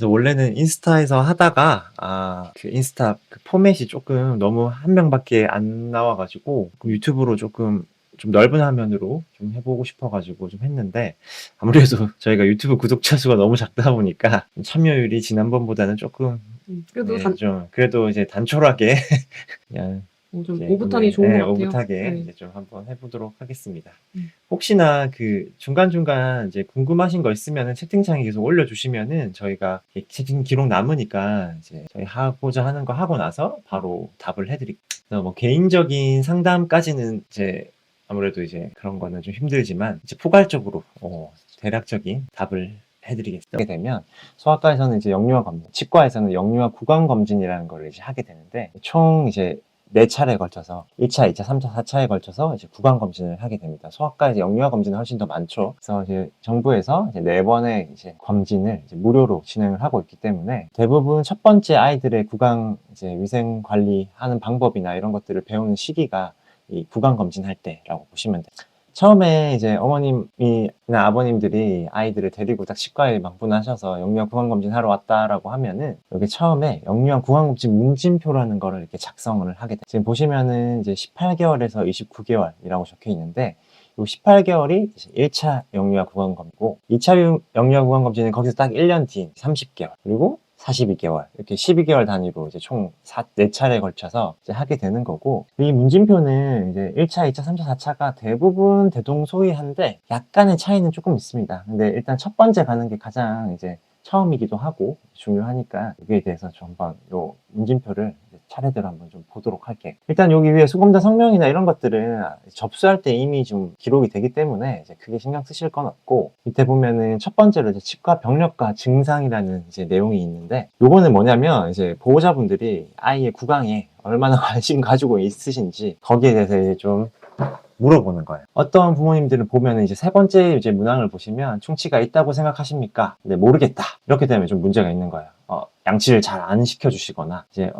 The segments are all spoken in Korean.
그래서 원래는 인스타에서 하다가 그 인스타 그 포맷이 조금 너무 한 명밖에 안 나와 가지고 유튜브로 조금 좀 넓은 화면으로 좀 해보고 싶어 가지고 좀 했는데, 아무래도 저희가 유튜브 구독자 수가 너무 작다 보니까 참여율이 지난번보다는 조금 그래도 네, 좀 그래도 이제 단촐하게 그냥 좀 이제 오붓하니 네, 좋은 것 네, 같아요. 오붓하게 네. 이제 좀 한번 해보도록 하겠습니다. 음. 혹시나 그 중간중간 이제 궁금하신 거 있으면은 채팅창에 계속 올려주시면은 저희가 채팅 기록 남으니까 이제 저희 하고자 하는 거 하고 나서 바로 답을 해드릴게요. 그래서 뭐 개인적인 상담까지는 이제 아무래도 이제 그런 거는 좀 힘들지만 이제 포괄적으로 대략적인 답을 해드리겠습니다. 하게 되면 소아과에서는 이제 영유아 검진, 치과에서는 영유아 구강 검진이라는 걸 이제 하게 되는데, 총 이제 4차례에 걸쳐서 1차, 2차, 3차, 4차에 걸쳐서 이제 구강 검진을 하게 됩니다. 소아과에서 영유아 검진은 훨씬 더 많죠. 그래서 이제 정부에서 이제 4번의 이제 검진을 이제 무료로 진행을 하고 있기 때문에 대부분 첫 번째 아이들의 구강 이제 위생 관리하는 방법이나 이런 것들을 배우는 시기가 이 구강 검진할 때라고 보시면 돼요. 처음에 이제 어머님이나 아버님들이 아이들을 데리고 딱 치과에 방문하셔서 영유아 구강검진 하러 왔다라고 하면은 여기 처음에 영유아 구강검진 문진표라는 거를 이렇게 작성을 하게 돼요. 지금 보시면은 이제 18개월에서 29개월이라고 적혀 있는데, 이 18개월이 1차 영유아 구강검진이고 2차 영유아 구강검진은 거기서 딱 1년 뒤인 30개월, 그리고 42개월, 이렇게 12개월 단위로 이제 총 4차례에 걸쳐서 이제 하게 되는 거고, 이 문진표는 이제 1차, 2차, 3차, 4차가 대부분 대동소이한데 약간의 차이는 조금 있습니다. 근데 일단 첫 번째 가는 게 가장 이제 처음이기도 하고 중요하니까 여기에 대해서 좀 한번 요 문진표를 차례대로 한번 좀 보도록 할게요. 일단 여기 위에 수검자 성명이나 이런 것들은 접수할 때 이미 좀 기록이 되기 때문에 이제 크게 신경 쓰실 건 없고, 밑에 보면은 첫 번째로 이제 치과 병력과 증상이라는 이제 내용이 있는데, 요거는 뭐냐면 이제 보호자분들이 아이의 구강에 얼마나 관심 가지고 있으신지 거기에 대해서 이제 좀 물어보는 거예요. 어떤 부모님들은 보면 이제 세 번째 이제 문항을 보시면 충치가 있다고 생각하십니까? 근데 모르겠다. 이렇게 되면 좀 문제가 있는 거예요. 양치를 잘 안 시켜주시거나 이제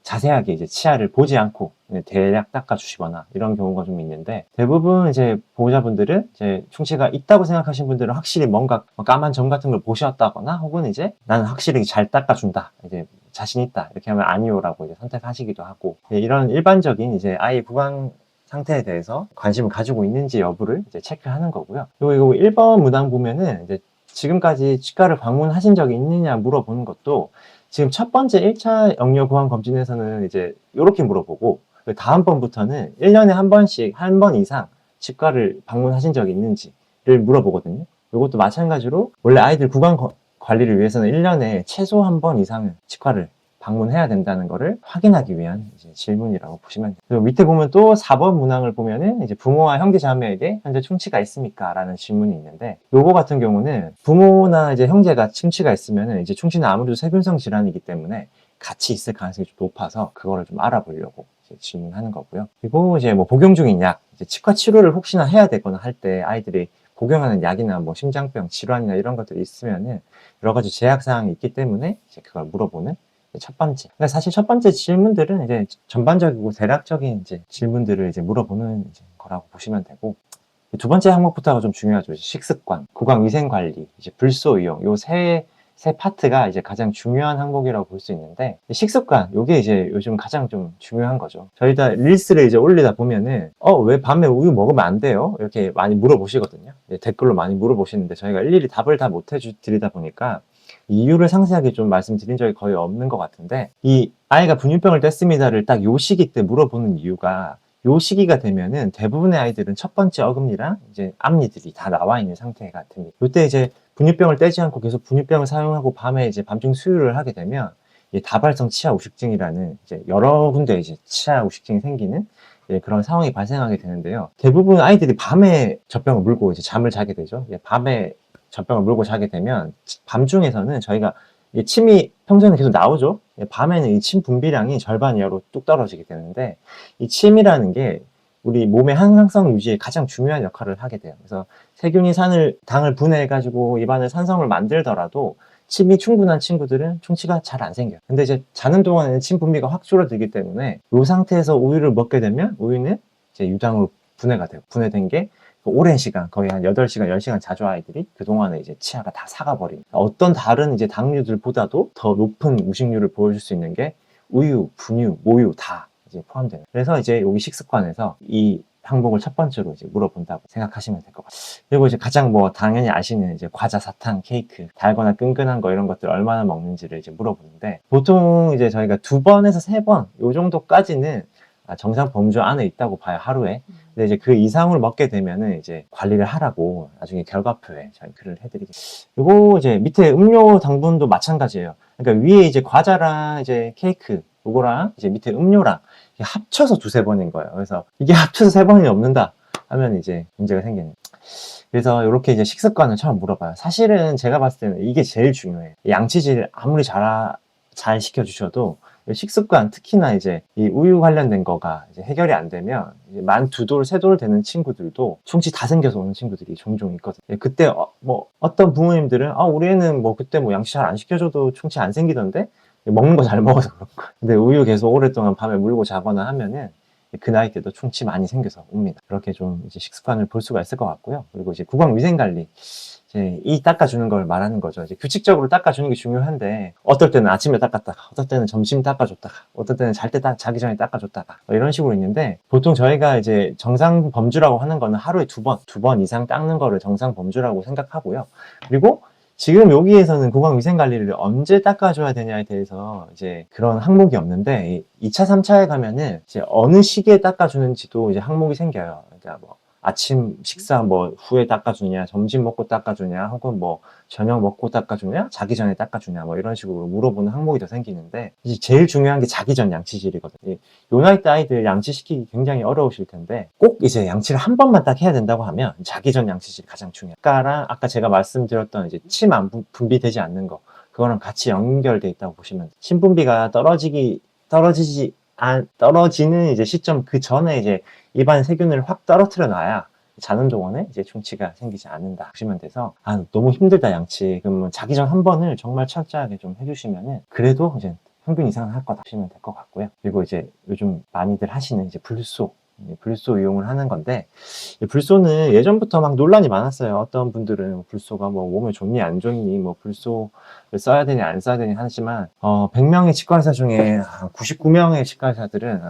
자세하게 이제 치아를 보지 않고 대략 닦아주시거나 이런 경우가 좀 있는데, 대부분 이제 보호자분들은 이제 충치가 있다고 생각하신 분들은 확실히 뭔가 까만 점 같은 걸 보셨다거나, 혹은 이제 나는 확실히 잘 닦아준다, 이제 자신 있다, 이렇게 하면 아니오라고 이제 선택하시기도 하고, 이런 일반적인 이제 아이 구강 상태에 대해서 관심을 가지고 있는지 여부를 이제 체크하는 거고요. 그리고 1번 문항 보면은 이제 지금까지 치과를 방문하신 적이 있느냐 물어보는 것도, 지금 첫 번째 1차 영유 구강 검진에서는 이제 이렇게 물어보고, 그 다음번부터는 1년에 한 번씩 한 번 이상 치과를 방문하신 적이 있는지를 물어보거든요. 이것도 마찬가지로 원래 아이들 구강 관리를 위해서는 1년에 최소 한 번 이상은 치과를 방문해야 된다는 것을 확인하기 위한 이제 질문이라고 보시면 돼요. 그리고 밑에 보면 또 4번 문항을 보면은 이제 부모와 형제 자매에게 현재 충치가 있습니까? 라는 질문이 있는데, 요거 같은 경우는 부모나 이제 형제가 충치가 있으면은 이제 충치는 아무래도 세균성 질환이기 때문에 같이 있을 가능성이 좀 높아서 그거를 좀 알아보려고 이제 질문하는 거고요. 그리고 이제 뭐 복용 중인 약, 이제 치과 치료를 혹시나 해야 되거나 할 때 아이들이 복용하는 약이나 뭐 심장병 질환이나 이런 것들이 있으면은 여러 가지 제약 사항이 있기 때문에 이제 그걸 물어보는 첫 번째. 그러니까 사실 첫 번째 질문들은 이제 전반적이고 대략적인 이제 질문들을 이제 물어보는 이제 거라고 보시면 되고, 두 번째 항목부터가 좀 중요하죠. 식습관, 구강 위생 관리, 이제 불소 이용, 요 세 파트가 이제 가장 중요한 항목이라고 볼 수 있는데, 식습관, 요게 이제 요즘 가장 좀 중요한 거죠. 저희 다 릴스를 이제 올리다 보면은 왜 밤에 우유 먹으면 안 돼요? 이렇게 많이 물어보시거든요. 댓글로 많이 물어보시는데 저희가 일일이 답을 다 못 해드리다 보니까 이유를 상세하게 좀 말씀드린 적이 거의 없는 것 같은데, 이 아이가 분유병을 뗐습니다를 딱 요 시기 때 물어보는 이유가, 요 시기가 되면은 대부분의 아이들은 첫 번째 어금니랑 이제 앞니들이 다 나와 있는 상태가 됩니다. 이때 이제 분유병을 떼지 않고 계속 분유병을 사용하고 밤에 이제 밤중 수유를 하게 되면 다발성 치아 우식증이라는 이제 여러 군데 이제 치아 우식증이 생기는 그런 상황이 발생하게 되는데요. 대부분 아이들이 밤에 젖병을 물고 이제 잠을 자게 되죠. 밤에 젖병을 물고 자게 되면 밤중에서는 저희가 침이 평소에는 계속 나오죠. 밤에는 이 침 분비량이 절반 이하로 뚝 떨어지게 되는데, 이 침이라는 게 우리 몸의 항상성 유지에 가장 중요한 역할을 하게 돼요. 그래서 세균이 당을 분해해가지고 입안에 산성을 만들더라도 침이 충분한 친구들은 충치가 잘 안 생겨요. 근데 이제 자는 동안에는 침 분비가 확 줄어들기 때문에 이 상태에서 우유를 먹게 되면 우유는 이제 유당으로 분해가 돼요. 분해된 게 오랜 시간, 거의 한 8시간, 10시간 자주 아이들이 그동안에 이제 치아가 다 사가버린, 어떤 다른 이제 당류들보다도 더 높은 우식률을 보여줄 수 있는 게 우유, 분유, 모유 다 이제 포함되는. 그래서 이제 여기 식습관에서 이 항목을 첫 번째로 이제 물어본다고 생각하시면 될 것 같아요. 그리고 이제 가장 뭐 당연히 아시는 이제 과자, 사탕, 케이크, 달거나 끈끈한 거 이런 것들 얼마나 먹는지를 이제 물어보는데, 보통 이제 저희가 2번에서 3번 요 정도까지는 정상 범주 안에 있다고 봐요, 하루에. 근데 이제 그 이상을 먹게 되면은 이제 관리를 하라고 나중에 결과표에 저희 글을 해드리겠습니다. 그리고 이제 밑에 음료 당분도 마찬가지예요. 그러니까 위에 이제 과자랑 이제 케이크 요거랑 이제 밑에 음료랑 합쳐서 2-3번인 거예요. 그래서 이게 합쳐서 3번이 넘는다 하면 이제 문제가 생기는. 그래서 이렇게 이제 식습관을 처음 물어봐요. 사실은 제가 봤을 때는 이게 제일 중요해요. 양치질 아무리 잘 시켜주셔도 식습관, 특히나 이제 이 우유 관련된 거가 이제 해결이 안 되면 이제 만 2돌, 3돌 되는 친구들도 충치 다 생겨서 오는 친구들이 종종 있거든요. 그때 뭐 어떤 부모님들은 우리 애는 뭐 그때 뭐 양치 잘 안 시켜줘도 충치 안 생기던데 먹는 거 잘 먹어서 그런 거야. 근데 우유 계속 오랫동안 밤에 물고 자거나 하면은 그 나이 때도 충치 많이 생겨서 옵니다. 그렇게 좀 이제 식습관을 볼 수가 있을 것 같고요. 그리고 이제 구강위생관리, 이제 이 닦아주는 걸 말하는 거죠. 이제 규칙적으로 닦아주는 게 중요한데, 어떨 때는 아침에 닦았다가, 어떨 때는 점심 닦아줬다가, 어떨 때는 자기 전에 닦아줬다가, 뭐 이런 식으로 있는데, 보통 저희가 이제 정상 범주라고 하는 거는 하루에 2번 이상 닦는 거를 정상 범주라고 생각하고요. 그리고 지금 여기에서는 구강위생관리를 언제 닦아줘야 되냐에 대해서 이제 그런 항목이 없는데, 2차, 3차에 가면은 이제 어느 시기에 닦아주는지도 이제 항목이 생겨요. 그러니까 뭐 아침 식사 뭐 후에 닦아주냐, 점심 먹고 닦아주냐, 혹은 뭐 저녁 먹고 닦아주냐, 자기 전에 닦아주냐, 뭐 이런 식으로 물어보는 항목이 더 생기는데, 이제 제일 중요한 게 자기 전 양치질이거든요. 요 나이 때 아이들 양치시키기 굉장히 어려우실 텐데, 꼭 이제 양치를 한 번만 딱 해야 된다고 하면 자기 전 양치질이 가장 중요해요. 아까 제가 말씀드렸던 이제 침 안 분비되지 않는 거, 그거랑 같이 연결돼 있다고 보시면 돼요. 신분비가 떨어지는 이제 시점 그 전에 이제 입안 세균을 확 떨어뜨려 놔야 자는 동안에 이제 충치가 생기지 않는다 보시면 돼서, 너무 힘들다 양치, 그러면 자기 전 한 번을 정말 철저하게 좀 해주시면은 그래도 이제 평균 이상은 할 거다 보시면 될 것 같고요. 그리고 이제 요즘 많이들 하시는 이제 불소 이용을 하는 건데, 불소는 예전부터 막 논란이 많았어요. 어떤 분들은 불소가 뭐 몸에 좋니 안 좋니, 뭐 불소를 써야 되냐 안 써야 되냐 하지만 100명의 치과의사 중에 99명의 치과의사들은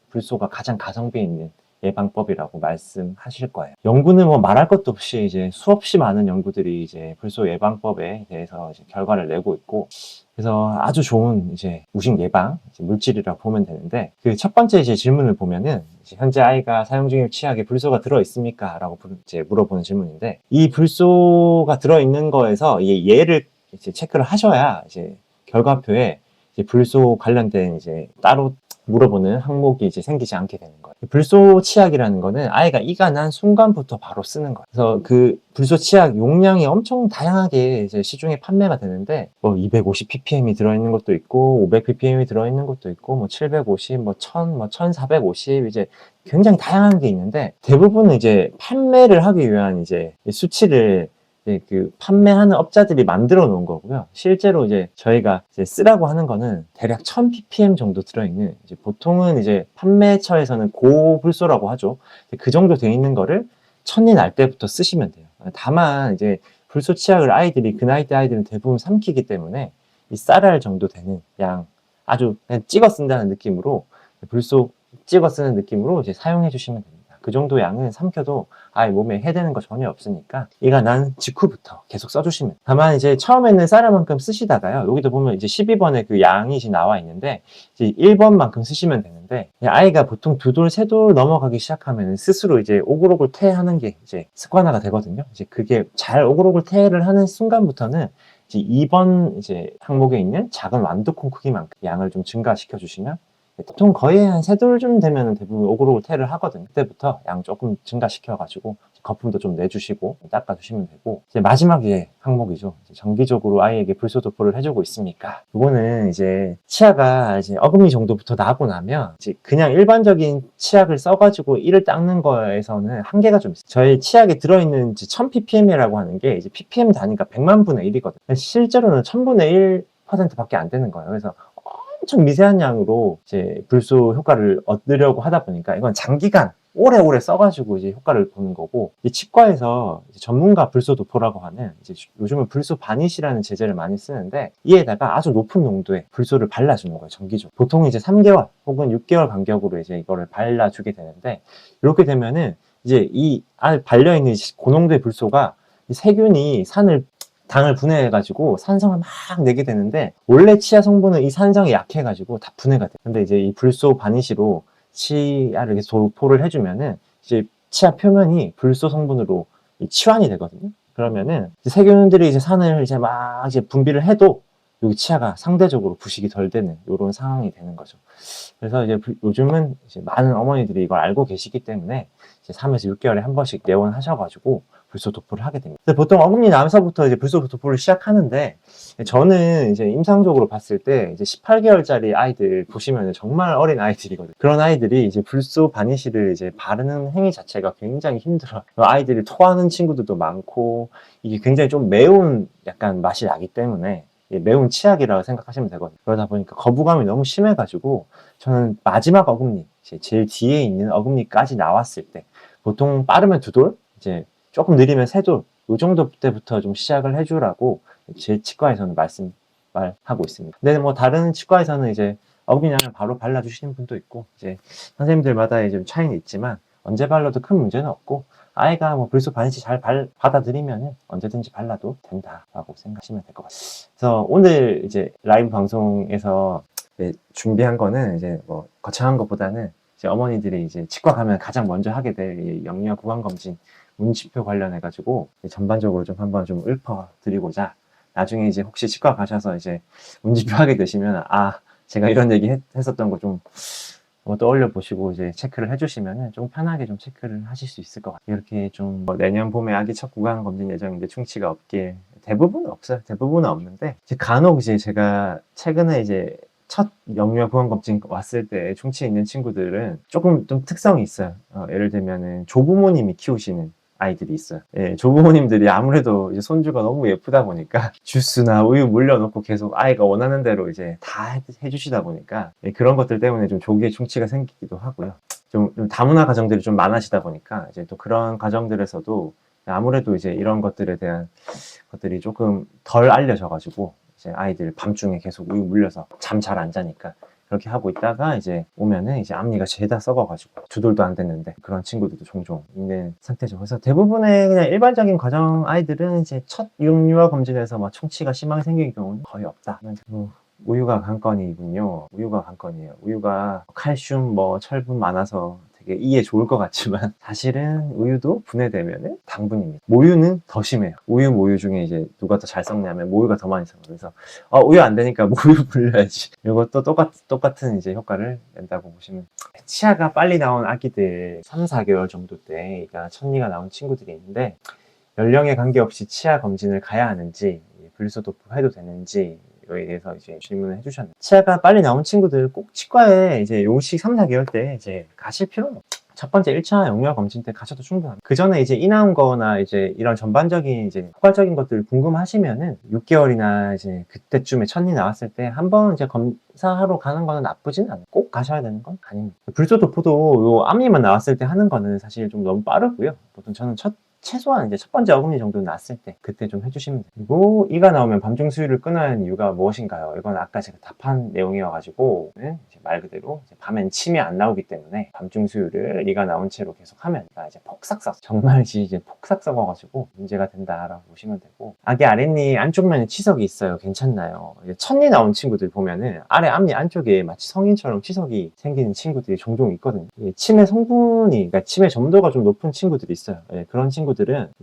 불소가 가장 가성비 있는 예방법이라고 말씀하실 거예요. 연구는 뭐 말할 것도 없이 이제 수없이 많은 연구들이 이제 불소 예방법에 대해서 이제 결과를 내고 있고, 그래서 아주 좋은 이제 우식 예방 물질이라고 보면 되는데, 그 첫 번째 이제 질문을 보면은 이제 현재 아이가 사용 중인 치약에 불소가 들어 있습니까? 라고 이제 물어보는 질문인데, 이 불소가 들어 있는 거에서 얘를 이제 체크를 하셔야 이제 결과표에 이제 불소 관련된 이제 따로 물어보는 항목이 이제 생기지 않게 되는 거예요. 불소 치약이라는 거는 아이가 이가 난 순간부터 바로 쓰는 거예요. 그래서 그 불소 치약 용량이 엄청 다양하게 이제 시중에 판매가 되는데, 뭐 250ppm이 들어있는 것도 있고 500ppm이 들어있는 것도 있고 뭐 750, 뭐 1000, 뭐 1450, 이제 굉장히 다양한 게 있는데, 대부분은 이제 판매를 하기 위한 이제 수치를 그 판매하는 업자들이 만들어 놓은 거고요. 실제로 이제 저희가 이제 쓰라고 하는 거는 대략 1000ppm 정도 들어있는, 이제 보통은 이제 판매처에서는 고불소라고 하죠. 그 정도 돼 있는 거를 첫이 날 때부터 쓰시면 돼요. 다만 이제 불소 치약을 그 나이 때 아이들은 대부분 삼키기 때문에 이 쌀알 정도 되는 양, 아주 그냥 찍어 쓴다는 느낌으로, 불소 찍어 쓰는 느낌으로 이제 사용해 주시면 됩니다. 그 정도 양은 삼켜도 아이 몸에 해되는 거 전혀 없으니까 이가 난 직후부터 계속 써주시면. 다만 이제 처음에는 쌀알만큼 쓰시다가요, 여기도 보면 이제 12번에 그 양이 이제 나와 있는데, 이제 1번만큼 쓰시면 되는데, 아이가 보통 2돌, 3돌 넘어가기 시작하면 스스로 이제 오글오글 퇴하는 게 이제 습관화가 되거든요. 이제 그게 잘 오글오글 퇴를 하는 순간부터는 이제 2번 이제 항목에 있는 작은 완두콩 크기만큼 양을 좀 증가시켜 주시면, 보통 거의 한 3돌쯤 되면 대부분 오글오글 퇴를 하거든요. 그때부터 양 조금 증가시켜가지고 거품도 좀 내주시고 닦아주시면 되고, 이제 마지막 항목이죠. 이제 정기적으로 아이에게 불소도포를 해주고 있습니까? 이거는 이제 치아가 이제 어금니 정도부터 나고 나면 이제 그냥 일반적인 치약을 써가지고 이를 닦는 거에서는 한계가 좀 있어요. 저희 치약에 들어있는 1000ppm이라고 하는 게 이제 ppm 단위가 100만 분의 1이거든요. 실제로는 1000분의 1%밖에 안 되는 거예요. 그래서 엄청 미세한 양으로 이제 불소 효과를 얻으려고 하다 보니까 이건 장기간 오래오래 써가지고 이제 효과를 보는 거고, 이 치과에서 이제 전문가 불소도포라고 하는, 이제 요즘은 불소 바닛이라는 제제를 많이 쓰는데, 이에다가 아주 높은 농도의 불소를 발라주는 거예요, 정기적으로. 보통 이제 3개월 혹은 6개월 간격으로 이제 이거를 발라주게 되는데, 이렇게 되면은 이제 이 안에 발려있는 고농도의 불소가 이 세균이 당을 분해해가지고 산성을 막 내게 되는데, 원래 치아 성분은 이 산성이 약해가지고 다 분해가 돼. 근데 이제 이 불소 바니시로 치아를 이렇게 도포를 해주면은 이제 치아 표면이 불소 성분으로 치환이 되거든요. 그러면은 이제 세균들이 이제 산을 이제 막 이제 분비를 해도 여기 치아가 상대적으로 부식이 덜 되는 이런 상황이 되는 거죠. 그래서 이제 요즘은 이제 많은 어머니들이 이걸 알고 계시기 때문에 이제 3에서 6개월에 한 번씩 내원하셔가지고 불소 도포를 하게 됩니다. 근데 보통 어금니 나면서부터 이제 불소 도포를 시작하는데, 저는 이제 임상적으로 봤을 때 이제 18개월짜리 아이들 보시면 정말 어린 아이들이거든요. 그런 아이들이 이제 불소 바니쉬를 이제 바르는 행위 자체가 굉장히 힘들어요. 아이들이 토하는 친구들도 많고, 이게 굉장히 좀 매운 약간 맛이 나기 때문에 매운 치약이라고 생각하시면 되거든요. 그러다 보니까 거부감이 너무 심해가지고, 저는 마지막 어금니, 제일 뒤에 있는 어금니까지 나왔을 때, 보통 빠르면 2돌, 이제 조금 느리면 3돌, 요 정도 때부터 좀 시작을 해주라고 제 치과에서는 말하고 있습니다. 근데 뭐 다른 치과에서는 이제 어금니 나면 바로 발라주시는 분도 있고, 이제 선생님들마다 좀 차이는 있지만, 언제 발라도 큰 문제는 없고, 아이가 뭐 불소 바니쉬 잘 받아들이면 언제든지 발라도 된다라고 생각하시면 될 것 같아요. 그래서 오늘 이제 라이브 방송에서 준비한 거는 이제 뭐 거창한 것보다는 이제 어머니들이 이제 치과 가면 가장 먼저 하게 될 영유아 구강 검진 문지표 관련해 가지고 전반적으로 좀 한번 좀 읊어드리고자, 나중에 이제 혹시 치과 가셔서 이제 문지표 하게 되시면, 아, 제가 이런 얘기 했었던 거 좀 떠올려 보시고 이제 체크를 해주시면은 좀 편하게 좀 체크를 하실 수 있을 것 같아요. 이렇게 좀 내년 봄에 아기 첫 구강 검진 예정인데 충치가 없길, 대부분은 없어요. 대부분은 없는데, 이제 간혹 이제 제가 최근에 이제 첫 영유아 구강 검진 왔을 때 충치 있는 친구들은 조금 좀 특성이 있어요. 예를 들면은 조부모님이 키우시는 아이들이 있어요. 예, 조부모님들이 아무래도 이제 손주가 너무 예쁘다 보니까 주스나 우유 물려놓고 계속 아이가 원하는 대로 이제 다 해주시다 보니까, 예, 그런 것들 때문에 좀 조기에 충치가 생기기도 하고요. 좀 다문화 가정들이 좀 많으시다 보니까 이제 또 그런 가정들에서도 아무래도 이제 이런 것들에 대한 것들이 조금 덜 알려져가지고, 이제 아이들 밤중에 계속 우유 물려서 잠 잘 안 자니까 그렇게 하고 있다가 이제 오면은 이제 앞니가 죄다 썩어가지고 2돌도 안 됐는데, 그런 친구들도 종종 있는 상태죠. 그래서 대부분의 그냥 일반적인 가정 아이들은 이제 첫 영유아 검진에서 막 충치가 심하게 생기는 경우는 거의 없다. 우유가 관건이군요. 우유가 관건이에요. 우유가 칼슘, 뭐 철분 많아서 되게 이에 좋을 것 같지만, 사실은 우유도 분해되면은 당분입니다. 모유는 더 심해요. 우유, 모유 중에 이제 누가 더 잘 썩냐면 모유가 더 많이 썩어요. 그래서 우유 안 되니까 모유 불려야지. 이것도 똑같은 이제 효과를 낸다고 보시면. 치아가 빨리 나온 아기들 3, 4개월 정도 때 첫니가 나온 친구들이 있는데, 연령에 관계없이 치아 검진을 가야 하는지, 분리소독 해도 되는지 에 대해서 이제 질문을 해주셨는데, 치아가 빨리 나온 친구들 꼭 치과에 이제 요식 3, 4개월 때 이제 가실 필요는 없어요. 첫 번째 1차 영유아 검진 때 가셔도 충분합니다. 그 전에 이제 이 나온 거나 이제 이런 전반적인 이제 포괄적인 것들 궁금하시면은 6개월이나 이제 그때쯤에 첫니 나왔을 때 한번 이제 검사하러 가는 거는 나쁘진 않아요. 꼭 가셔야 되는 건 아닙니다. 불소도포도 요 앞니만 나왔을 때 하는 거는 사실 좀 너무 빠르고요. 보통 저는 최소한 이제 첫 번째 어금니 정도 났을 때 그때 좀 해주시면 돼요. 그리고 이가 나오면 밤중 수유를 끊어야 하는 이유가 무엇인가요? 이건 아까 제가 답한 내용이어가지고, 이제 말 그대로 이제 밤엔 침이 안 나오기 때문에 밤중 수유를 이가 나온 채로 계속 하면 이제 폭삭 썩, 정말 이제 폭삭 썩어가지고 문제가 된다라고 보시면 되고, 아기 아랫니 안쪽면에 치석이 있어요. 괜찮나요? 첫니 나온 친구들 보면은 아래 앞니 안쪽에 마치 성인처럼 치석이 생기는 친구들이 종종 있거든요. 침의 성분이, 그러니까 침의 점도가 좀 높은 친구들이 있어요. 그런 친구들은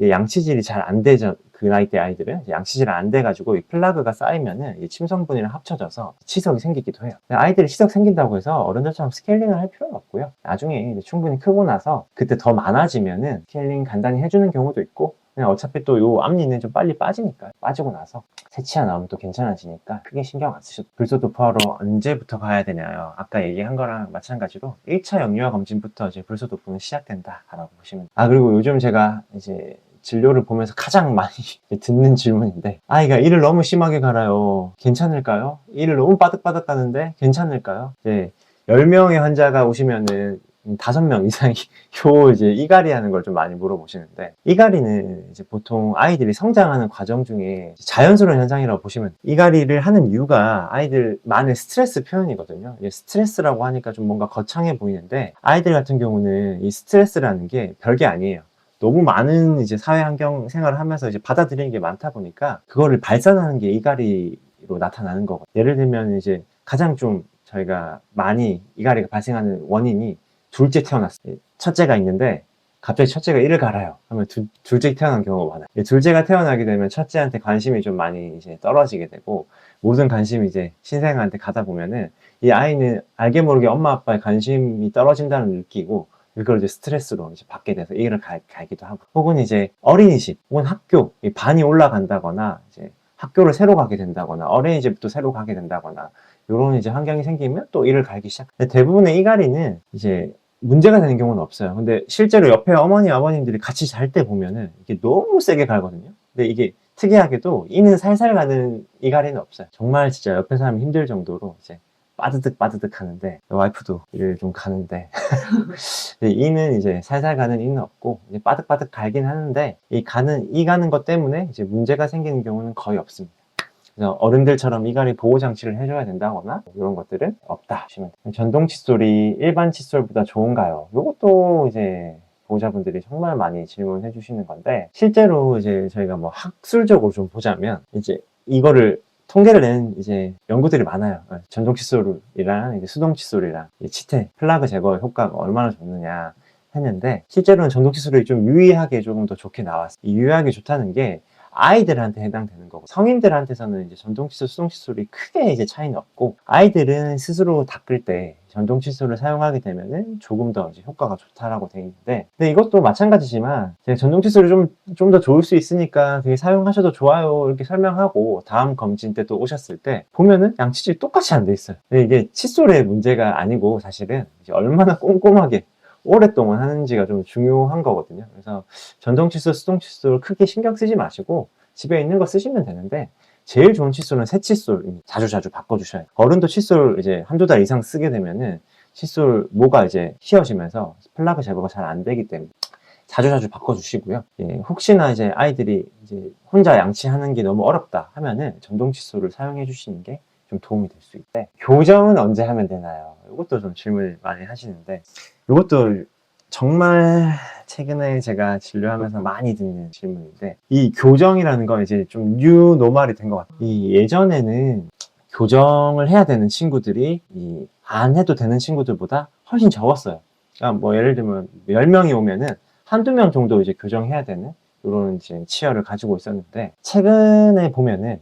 양치질이 잘 안 되죠. 그 나이 때 아이들은 양치질이 안 돼가지고 플라그가 쌓이면은 침 성분이랑 합쳐져서 치석이 생기기도 해요. 아이들이 치석 생긴다고 해서 어른들처럼 스케일링을 할 필요는 없고요. 나중에 이제 충분히 크고 나서 그때 더 많아지면은 스케일링 간단히 해주는 경우도 있고, 그냥 어차피 또 요 앞니는 좀 빨리 빠지니까, 빠지고 나서 새 치아 나오면 또 괜찮아지니까 크게 신경 안 쓰셔도. 불소도포하러 언제부터 가야 되냐요? 아까 얘기한 거랑 마찬가지로 1차 영유아 검진부터 이제 불소도포는 시작된다라고 보시면. 그리고 요즘 제가 이제 진료를 보면서 가장 많이 듣는 질문인데, 아이가 이를 너무 심하게 갈아요. 괜찮을까요? 이를 너무 빠득빠득 가는데 괜찮을까요? 10명의 환자가 오시면은 5명 이상이 요 이제 이갈이 하는 걸 좀 많이 물어보시는데, 이갈이는 이제 보통 아이들이 성장하는 과정 중에 자연스러운 현상이라고 보시면, 이갈이를 하는 이유가 아이들만의 스트레스 표현이거든요. 스트레스라고 하니까 좀 뭔가 거창해 보이는데, 아이들 같은 경우는 이 스트레스라는 게 별게 아니에요. 너무 많은 이제 사회 환경 생활을 하면서 이제 받아들이는 게 많다 보니까 그거를 발산하는 게 이갈이로 나타나는 거거든요. 예를 들면 이제 가장 좀 저희가 많이 이갈이가 발생하는 원인이, 둘째 태어났어요. 첫째가 있는데 갑자기 첫째가 이를 갈아요. 하면 둘째 태어난 경우가 많아요. 둘째가 태어나게 되면 첫째한테 관심이 좀 많이 이제 떨어지게 되고, 모든 관심이 이제 신생아한테 가다 보면은 이 아이는 알게 모르게 엄마 아빠의 관심이 떨어진다는 걸 느끼고, 이걸 이제 스트레스로 이제 받게 돼서 이를 갈기도 하고, 혹은 이제 어린이집 혹은 학교 이 반이 올라간다거나, 이제 학교를 새로 가게 된다거나, 어린이집도 새로 가게 된다거나, 이런 이제 환경이 생기면 또 이를 갈기 시작. 근데 대부분의 이갈이는 이제 문제가 되는 경우는 없어요. 근데 실제로 옆에 어머니 아버님들이 같이 잘 때 보면은 이게 너무 세게 갈거든요. 근데 이게 특이하게도 이는 살살 가는 이갈이는 없어요. 정말 진짜 옆에 사람이 힘들 정도로 이제 빠드득 빠드득 하는데, 와이프도 이를 좀 가는데 이는 이제 살살 가는 이는 없고, 이제 빠득빠득 갈긴 하는데, 이 가는 것 때문에 이제 문제가 생기는 경우는 거의 없습니다. 그래서 어른들처럼 이갈이 보호 장치를 해줘야 된다거나 이런 것들은 없다 보시면 돼요. 전동 칫솔이 일반 칫솔보다 좋은가요? 이것도 이제 보호자분들이 정말 많이 질문해 주시는 건데, 실제로 이제 저희가 뭐 학술적으로 좀 보자면, 이제 이거를 통계를 낸 이제 연구들이 많아요. 전동 칫솔이랑 이제 수동 칫솔이랑 치태, 플라그 제거 효과가 얼마나 좋느냐 했는데, 실제로는 전동 칫솔이 좀 유의하게 조금 더 좋게 나왔어요. 이 유의하게 좋다는 게 아이들한테 해당되는 거고, 성인들한테서는 이제 전동 칫솔, 수동 칫솔이 크게 이제 차이는 없고, 아이들은 스스로 닦을 때 전동 칫솔을 사용하게 되면은 조금 더 이제 효과가 좋다라고 되어 있는데, 근데 이것도 마찬가지지만 제가 전동 칫솔이 좀 더 좋을 수 있으니까 되게 사용하셔도 좋아요 이렇게 설명하고, 다음 검진 때 또 오셨을 때 보면은 양치질이 똑같이 안 돼 있어요. 근데 이게 칫솔의 문제가 아니고, 사실은 이제 얼마나 꼼꼼하게 오랫동안 하는지가 좀 중요한 거거든요. 그래서 전동 칫솔, 수동 칫솔 크게 신경 쓰지 마시고 집에 있는 거 쓰시면 되는데, 제일 좋은 칫솔은 새 칫솔 자주 바꿔주셔야 돼요. 어른도 칫솔 이제 한두 달 이상 쓰게 되면은 칫솔 모가 이제 휘어지면서 플라그 제거가 잘 안 되기 때문에 자주 바꿔주시고요. 혹시나 이제 아이들이 이제 혼자 양치하는 게 너무 어렵다 하면은 전동 칫솔을 사용해 주시는 게 좀 도움이 될 수 있대. 교정은 언제 하면 되나요? 이것도 좀 질문을 많이 하시는데, 이것도 정말 최근에 제가 진료하면서 많이 듣는 질문인데, 이 교정이라는 건 이제 좀 뉴노멀이 된 것 같아요. 이 예전에는 교정을 해야 되는 친구들이 안 해도 되는 친구들보다 훨씬 적었어요. 그러니까 뭐 예를 들면 10명이 오면은 한두 명 정도 이제 교정해야 되는 이런 이제 치열을 가지고 있었는데, 최근에 보면은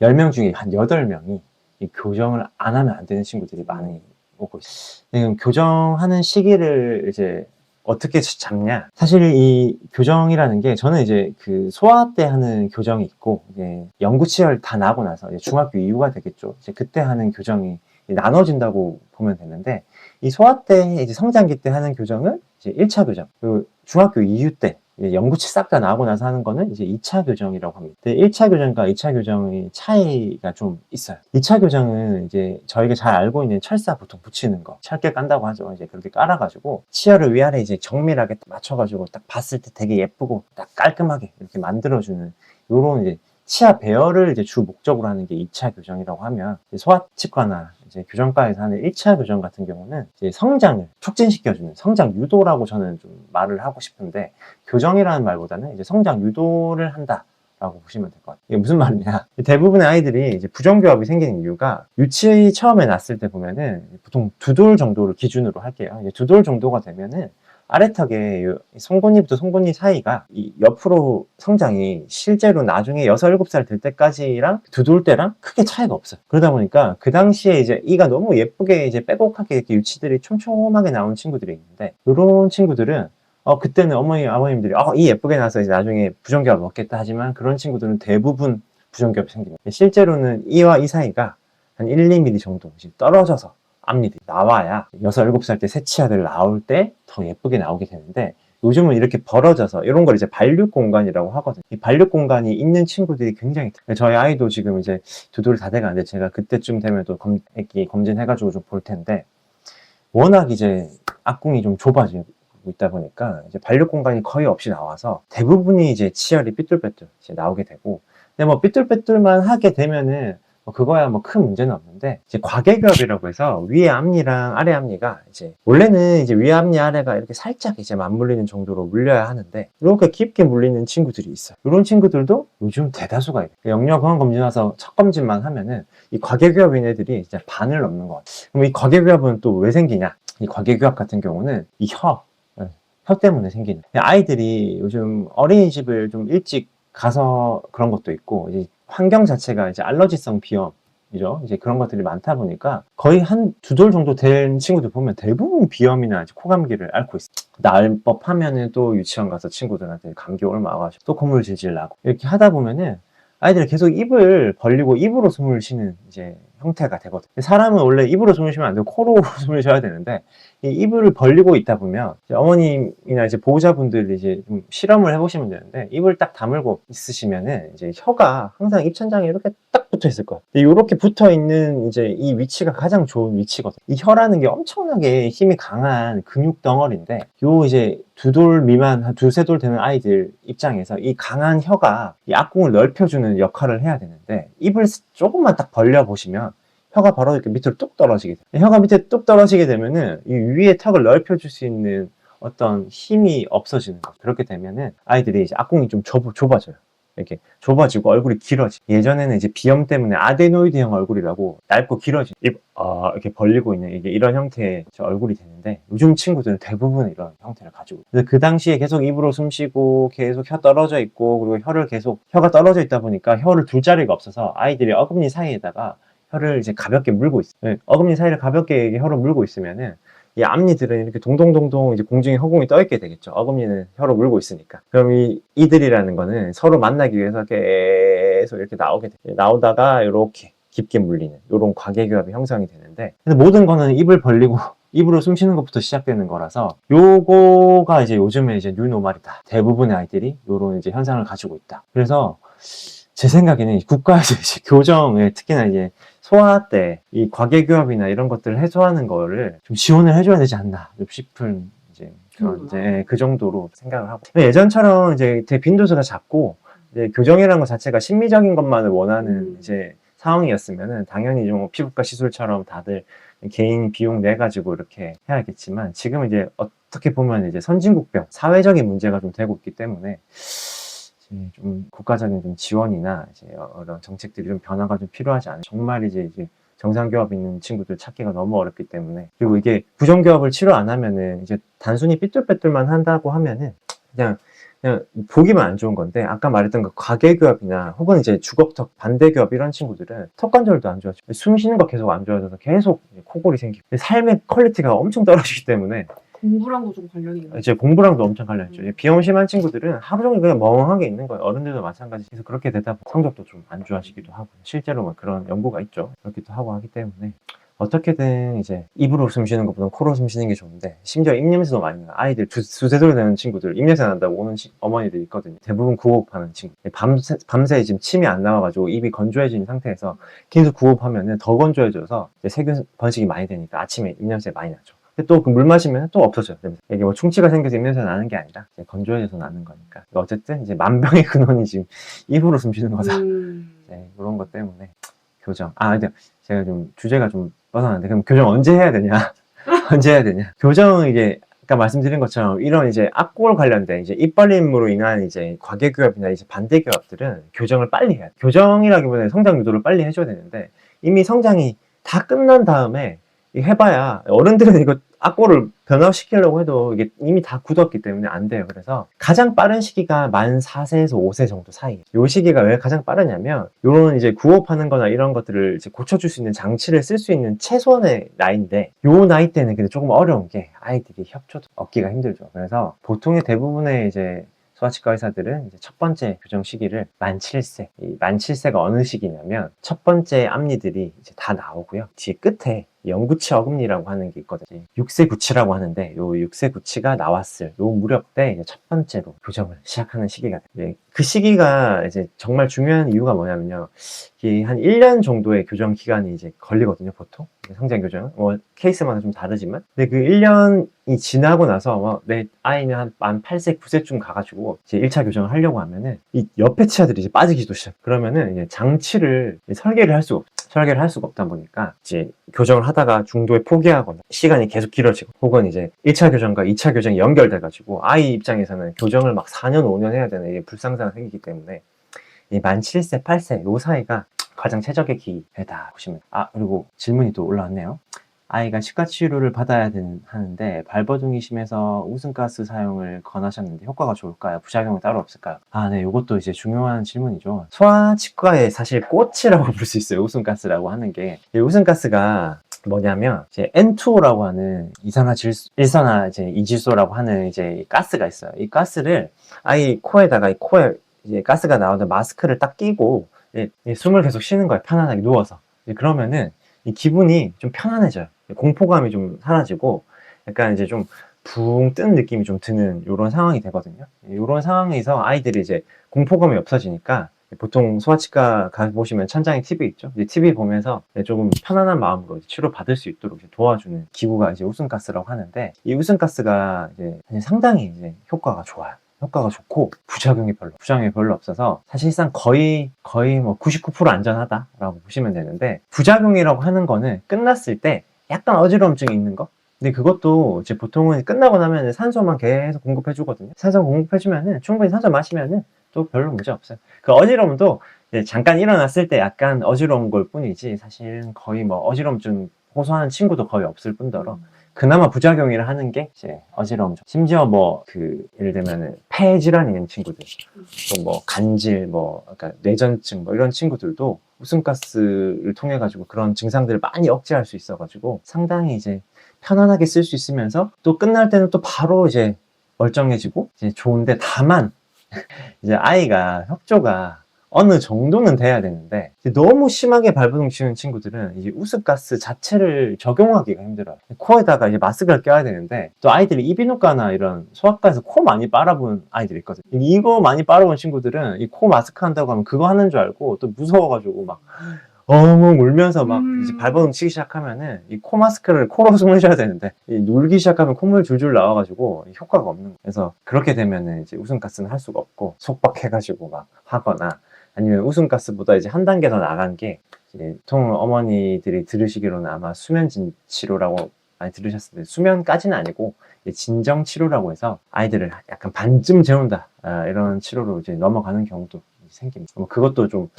10명 중에 한 8명이 이 교정을 안 하면 안 되는 친구들이 많이 오고 있어요. 교정하는 시기를 이제 어떻게 잡냐? 사실 이 교정이라는 게, 저는 이제 그 소아 때 하는 교정이 있고, 이제 영구치열 다 나고 나서 이제 중학교 이후가 되겠죠. 이제 그때 하는 교정이 나눠진다고 보면 되는데, 이 소아 때 이제 성장기 때 하는 교정은 이제 1차 교정, 그리고 중학교 이후 때 영구치 싹 다 나오고 나서 하는 거는 이제 2차 교정이라고 합니다. 근데 1차 교정과 2차 교정의 차이가 좀 있어요. 2차 교정은 이제 저희가 잘 알고 있는 철사 보통 붙이는 거, 철개 깐다고 하죠. 이제 그렇게 깔아가지고 치아를 위아래 이제 정밀하게 맞춰가지고 딱 봤을 때 되게 예쁘고 딱 깔끔하게 이렇게 만들어주는, 요런 이제 치아 배열을 이제 주 목적으로 하는 게 2차 교정이라고 하면, 소아치과나 이제 교정과에서 하는 1차 교정 같은 경우는 이제 성장을 촉진시켜주는 성장 유도라고 저는 좀 말을 하고 싶은데, 교정이라는 말보다는 이제 성장 유도를 한다라고 보시면 될 것 같아요. 이게 무슨 말이냐? 대부분의 아이들이 이제 부정교합이 생기는 이유가, 유치 처음에 났을 때 보면은 보통 2돌 정도를 기준으로 할게요. 이제 2돌 정도가 되면은 아래턱에 송곳니부터 송곳니 사이가 이 옆으로 성장이 실제로 나중에 6, 7살 될 때까지랑 2돌 때랑 크게 차이가 없어요. 그러다 보니까 그 당시에 이제 이가 너무 예쁘게 이제 빼곡하게 이렇게 유치들이 촘촘하게 나온 친구들이 있는데, 이런 친구들은 그때는 어머니 아버님들이 이 예쁘게 나서 이제 나중에 부정교합 먹겠다 하지만, 그런 친구들은 대부분 부정교합이 생깁니다. 실제로는 이와 이 사이가 한 1, 2mm 정도 떨어져서 앞니들이 나와야 6, 7살 때 새 치아들 나올 때 더 예쁘게 나오게 되는데, 요즘은 이렇게 벌어져서 이런 걸 이제 발육 공간이라고 하거든요. 이 발육 공간이 있는 친구들이 굉장히, 저희 아이도 지금 이제 2돌 다 돼가는데, 제가 그때쯤 되면 또 검진해가지고 좀 볼 텐데, 워낙 이제 악궁이 좀 좁아지고 있다 보니까 이제 발육 공간이 거의 없이 나와서 대부분이 이제 치열이 삐뚤빼뚤 이제 나오게 되고, 근데 뭐 삐뚤빼뚤만 하게 되면은 뭐 그거야 뭐 큰 문제는 없는데, 이제 과계교합이라고 해서 위에 앞니랑 아래 앞니가 이제 원래는 이제 위에 앞니 아래가 이렇게 살짝 이제 맞물리는 정도로 물려야 하는데 이렇게 깊게 물리는 친구들이 있어요. 이런 친구들도 요즘 대다수가 있어요. 영유아 건강검진 와서 첫 검진만 하면은 이 과계교합인 애들이 이제 반을 넘는 것 같아요. 그럼 이 과계교합은 또 왜 생기냐? 이 과계교합 같은 경우는 이 혀 때문에 생기는. 아이들이 요즘 어린이집을 좀 일찍 가서 그런 것도 있고, 이제 환경 자체가 이제 알러지성 비염이죠. 이제 그런 것들이 많다 보니까 거의 한 두 돌 정도 된 친구들 보면 대부분 비염이나 이제 코감기를 앓고 있어요. 나을 법하면은 또 유치원 가서 친구들한테 감기 얼마 와가지고 또 콧물 질질 나고, 이렇게 하다 보면은 아이들이 계속 입을 벌리고 입으로 숨을 쉬는 이제 형태가 되거든. 사람은 원래 입으로 숨을 쉬면 안 되고 코로 숨을 쉬어야 되는데, 이 입을 벌리고 있다 보면 이제 어머님이나 이제 보호자분들이 이제 좀 실험을 해보시면 되는데, 입을 딱 다물고 있으시면은 이제 혀가 항상 입천장에 이렇게 딱 붙어 있을 거야. 이렇게 붙어 있는 이제 이 위치가 가장 좋은 위치거든. 이 혀라는 게 엄청나게 힘이 강한 근육 덩어리인데, 요 이제 두 돌 미만, 한 두세 돌 되는 아이들 입장에서 이 강한 혀가 이 앞궁을 넓혀주는 역할을 해야 되는데, 입을 조금만 딱 벌려 보시면 혀가 바로 이렇게 밑으로 뚝 떨어지게 돼요. 혀가 밑에 뚝 떨어지게 되면은 이 위에 턱을 넓혀줄 수 있는 어떤 힘이 없어지는 거죠. 그렇게 되면은 아이들이 이제 앞궁이 좀 좁아져요. 이렇게 좁아지고 얼굴이 길어지. 예전에는 이제 비염 때문에 아데노이드형 얼굴이라고 얇고 길어진 이렇게 벌리고 있는 이게 이런 형태의 얼굴이 되는데, 요즘 친구들은 대부분 이런 형태를 가지고. 그래서 그 당시에 계속 입으로 숨 쉬고 계속 혀 떨어져 있고, 그리고 혀가 떨어져 있다 보니까 혀를 둘 자리가 없어서 아이들이 어금니 사이에다가 혀를 이제 가볍게 물고 있어요. 네, 어금니 사이를 가볍게 혀로 물고 있으면은 이 앞니들은 이렇게 동동동동 이제 공중에 허공이 떠 있게 되겠죠. 어금니는 혀로 물고 있으니까. 그럼 이들이라는 거는 서로 만나기 위해서 계속 이렇게 나오게 돼요. 나오다가 이렇게 깊게 물리는 이런 과계교합이 형성이 되는데, 근데 모든 거는 입을 벌리고 입으로 숨 쉬는 것부터 시작되는 거라서 요거가 이제 요즘에 이제 뉴노멀이다. 대부분의 아이들이 요런 이제 현상을 가지고 있다. 그래서 제 생각에는 국가에서 이제 교정에 특히나 이제 소아 때 이 과계교합이나 이런 것들을 해소하는 거를 좀 지원을 해줘야 되지 않나 싶은 이제 그런 이제 그 정도로 생각을 하고. 예전처럼 이제 되게 빈도수가 작고 이제 교정이라는 것 자체가 심미적인 것만을 원하는 이제 상황이었으면은 당연히 좀 피부과 시술처럼 다들 개인 비용 내 가지고 이렇게 해야겠지만, 지금 이제 어떻게 보면 이제 선진국병 사회적인 문제가 좀 되고 있기 때문에 좀 국가적인 좀 지원이나 이제 이런 정책들이 좀 변화가 좀 필요하지 않을까. 정말 이제 정상교합 있는 친구들 찾기가 너무 어렵기 때문에. 그리고 이게 부정교합을 치료 안 하면은 이제 단순히 삐뚤빼뚤만 한다고 하면은 그냥 보기만 안 좋은 건데, 아까 말했던 그 과계교합이나 혹은 이제 주걱턱 반대교합 이런 친구들은 턱 관절도 안 좋아지고 숨 쉬는 거 계속 안 좋아져서 계속 코골이 생기고 삶의 퀄리티가 엄청 떨어지기 때문에. 공부랑도 좀 관련이 있나요? 이제 공부랑도 엄청 관련있죠. 비염 심한 친구들은 하루 종일 그냥 멍하게 있는 거예요. 어른들도 마찬가지. 그래서 그렇게 되다 보면 성적도 좀 안 좋아지기도 하고, 실제로 뭐 그런 연구가 있죠. 그렇기도 하고 하기 때문에 어떻게든 이제 입으로 숨 쉬는 것보다 코로 숨 쉬는 게 좋은데, 심지어 입냄새도 많이 나. 아이들 두세 돌 되는 친구들 입냄새 난다고 오는 어머니들 있거든요. 대부분 구호흡하는 친구. 밤새 지금 침이 안 나와가지고 입이 건조해진 상태에서 계속 구호흡하면은 더 건조해져서 세균 번식이 많이 되니까 아침에 입냄새 많이 나죠. 또 그 물 마시면 또 없어져요. 이게 뭐 충치가 생겨서 입냄새 나는 게 아니라 건조해져서 나는 거니까. 어쨌든 이제 만병의 근원이 지금 입으로 숨 쉬는 거다. 네, 그런 것 때문에 교정. 근데 제가 좀 주제가 좀 뻗어나는데, 그럼 교정 언제 해야 되냐? 언제 해야 되냐? 교정은 이게 아까 말씀드린 것처럼 이런 이제 앞골 관련된 이제 입 벌림으로 인한 이제 과계교합이나 이제 반대교합들은 교정을 빨리 해야 돼. 교정이라기보다는 성장 유도를 빨리 해줘야 되는데, 이미 성장이 다 끝난 다음에 해봐야, 어른들은 이거 악골을 변화시키려고 해도 이게 이미 다 굳었기 때문에 안 돼요. 그래서 가장 빠른 시기가 만 4세에서 5세 정도 사이. 이 시기가 왜 가장 빠르냐면, 요런 이제 구호흡하는 거나 이런 것들을 이제 고쳐줄 수 있는 장치를 쓸 수 있는 최소한의 나이인데, 요 나이 때는 근데 조금 어려운 게 아이들이 협조도 얻기가 힘들죠. 그래서 보통의 대부분의 이제 소아치과 의사들은 이제 첫 번째 교정 시기를 만 7세. 이 만 7세가 어느 시기냐면 첫 번째 앞니들이 이제 다 나오고요. 뒤에 끝에 영구치 어금니라고 하는 게 있거든요. 6세 구치라고 하는데 요 6세 구치가 나왔을 요 무렵 때 이제 첫 번째로 교정을 시작하는 시기가 돼요. 그 시기가 이제 정말 중요한 이유가 뭐냐면요. 이게 한 1년 정도의 교정 기간이 이제 걸리거든요, 보통. 성장 교정은. 뭐 케이스마다 좀 다르지만. 근데 그 1년이 지나고 나서 내 아이는 한 8세, 9세쯤 가가지고 이제 1차 교정을 하려고 하면은 이 옆에 치아들이 이제 빠지기도 시작. 그러면은 이제 장치를 설계를 할 수가 없어요. 설계를 할 수가 없다 보니까 이제 교정을 하다가 중도에 포기하거나 시간이 계속 길어지고 혹은 이제 1차 교정과 2차 교정이 연결돼가지고 아이 입장에서는 교정을 막 4년, 5년 해야 되는 이게 불상사가 생기기 때문에 이 만 7세, 8세 요 사이가 가장 최적의 기회다 보시면. 그리고 질문이 또 올라왔네요. 아이가 치과 치료를 받아야 하는데 발버둥이 심해서 웃음가스 사용을 권하셨는데 효과가 좋을까요? 부작용은 따로 없을까요? 네, 이것도 이제 중요한 질문이죠. 소아치과의 사실 꽃이라고 볼 수 있어요. 웃음가스라고 하는 게. 이 웃음가스가 뭐냐면 이제 N2O라고 하는 일산화 이제 이질소라고 하는 이제 가스가 있어요. 이 가스를 아이 코에다가 이 코에 이제 가스가 나오는 마스크를 딱 끼고 숨을 계속 쉬는 거예요. 편안하게 누워서. 그러면은 이 기분이 좀 편안해져요. 공포감이 좀 사라지고 약간 이제 좀 붕 뜬 느낌이 좀 드는 이런 상황이 되거든요. 이런 상황에서 아이들이 이제 공포감이 없어지니까 보통 소아치과 가보시면 천장에 TV 있죠. 이제 TV 보면서 조금 편안한 마음으로 치료 받을 수 있도록 도와주는 기구가 이제 웃음가스라고 하는데 이 웃음가스가 이제 상당히 이제 효과가 좋아요. 효과가 좋고 부작용이 별로 없어서 사실상 거의 뭐 99% 안전하다라고 보시면 되는데, 부작용이라고 하는 거는 끝났을 때 약간 어지러움증이 있는 거. 근데 그것도 이제 보통은 끝나고 나면 산소만 계속 공급해 주거든요. 산소 공급해 주면은 충분히 산소 마시면은 또 별로 문제 없어요. 그 어지러움도 잠깐 일어났을 때 약간 어지러운 걸 뿐이지 사실은 거의 뭐 어지러움증 호소하는 친구도 거의 없을 뿐더러 그나마 부작용이라 하는 게 이제 어지러움. 심지어 뭐 예를 들면은 폐 질환이 있는 친구들, 또 뭐 간질, 그러니까 뇌전증 이런 친구들도 웃음가스를 통해 가지고 그런 증상들을 많이 억제할 수 있어 가지고 상당히 이제 편안하게 쓸 수 있으면서 또 끝날 때는 또 바로 이제 멀쩡해지고 이제 좋은데, 다만 이제 아이가 혁조가 어느 정도는 돼야 되는데 너무 심하게 발버둥 치는 친구들은 이제 웃음가스 자체를 적용하기가 힘들어요. 코에다가 이제 마스크를 껴야 되는데, 또 아이들이 이비인후과나 이런 소아과에서 코 많이 빨아본 아이들이 있거든요. 이거 많이 빨아본 친구들은 이 코 마스크 한다고 하면 그거 하는 줄 알고 또 무서워가지고 막 엉엉 울면서 막 이제 발버둥 치기 시작하면은 이 코 마스크를 코로 숨을 쉬어야 되는데 눌기 시작하면 콧물 줄줄 나와가지고 효과가 없는 거예요. 그래서 그렇게 되면은 이제 웃음가스는 할 수가 없고 속박해가지고 막 하거나, 아니면 웃음가스보다 이제 한 단계 더 나간 게 이제 보통 어머니들이 들으시기로는 아마 수면진 치료라고 많이 들으셨을 텐데, 수면까지는 아니고 진정 치료라고 해서 아이들을 약간 반쯤 재운다 이런 치료로 이제 넘어가는 경우도 생깁니다. 그것도 좀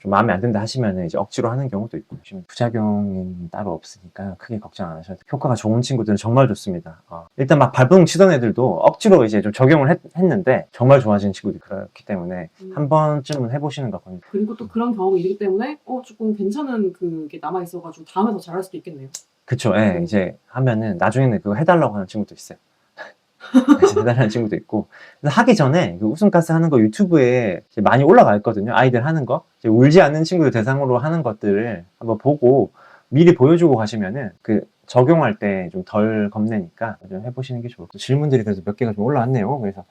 마음에 안 든다 하시면 이제 억지로 하는 경우도 있고, 부작용은 따로 없으니까 크게 걱정 안 하셔도 돼요. 효과가 좋은 친구들은 정말 좋습니다. 일단 막 발버둥 치던 애들도 억지로 이제 좀 적용을 했는데 정말 좋아지는 친구들이 그렇기 때문에 한 번쯤은 해보시는 거 겁니다. 그리고 또 그런 경험이 있기 때문에 조금 괜찮은 그게 남아있어가지고 다음에 더 잘할 수도 있겠네요. 그쵸. 이제 하면은 나중에는 그거 해달라고 하는 친구도 있어요. 해달라는 친구도 있고. 그래서 하기 전에 그 웃음가스 하는 거 유튜브에 많이 올라가 있거든요. 아이들 하는 거. 울지 않는 친구들 대상으로 하는 것들을 한번 보고 미리 보여주고 가시면은 적용할 때 좀 덜 겁내니까 좀 해보시는 게 좋을 것 같아요. 질문들이 그래서 몇 개가 좀 올라왔네요. 그래서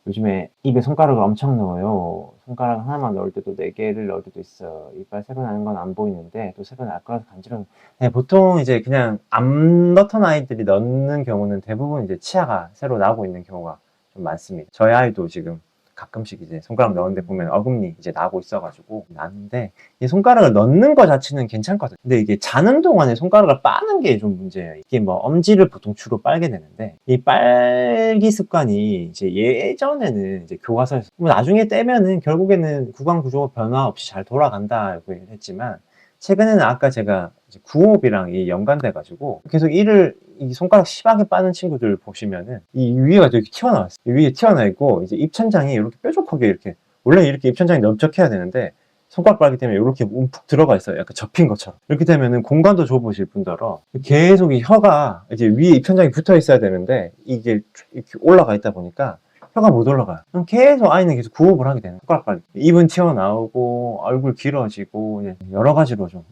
요즘에 입에 손가락을 엄청 넣어요. 손가락 하나만 넣을 때도 4개를 넣을 때도 있어. 이빨 새로 나는 건 안 보이는데 또 새로 날 거라서 간지러워. 보통 이제 그냥 안 넣던 아이들이 넣는 경우는 대부분 이제 치아가 새로 나오고 있는 경우가 좀 많습니다. 저희 아이도 지금 가끔씩 이제 손가락 넣었는데 보면 어금니 이제 나고 있어가지고 나는데, 이 손가락을 넣는 거 자체는 괜찮거든요. 근데 이게 자는 동안에 손가락을 빠는 게 좀 문제예요. 이게 뭐 엄지를 보통 주로 빨게 되는데, 이 빨기 습관이 이제 예전에는 이제 교과서에서 나중에 떼면은 결국에는 구강 구조가 변화 없이 잘 돌아간다고 했지만, 최근에는 아까 제가 구호흡이랑 연관돼가지고 계속 이 손가락 심하게 빠는 친구들 보시면은 이 위에가 이렇게 튀어나왔어요. 이 위에 튀어나와 있고 이제 입천장이 이렇게 뾰족하게 원래 이렇게 입천장이 넓적해야 되는데 손가락 빨기 때문에 이렇게 움푹 들어가 있어요. 약간 접힌 것처럼. 이렇게 되면은 공간도 좁으실 뿐더러 계속 이 혀가 이제 위에 입천장이 붙어 있어야 되는데 이게 이렇게 올라가 있다 보니까 혀가 못 올라가요. 그럼 계속 아이는 계속 구호흡을 하게 되는 손가락 빨기. 입은 튀어나오고 얼굴 길어지고 여러 가지로 좀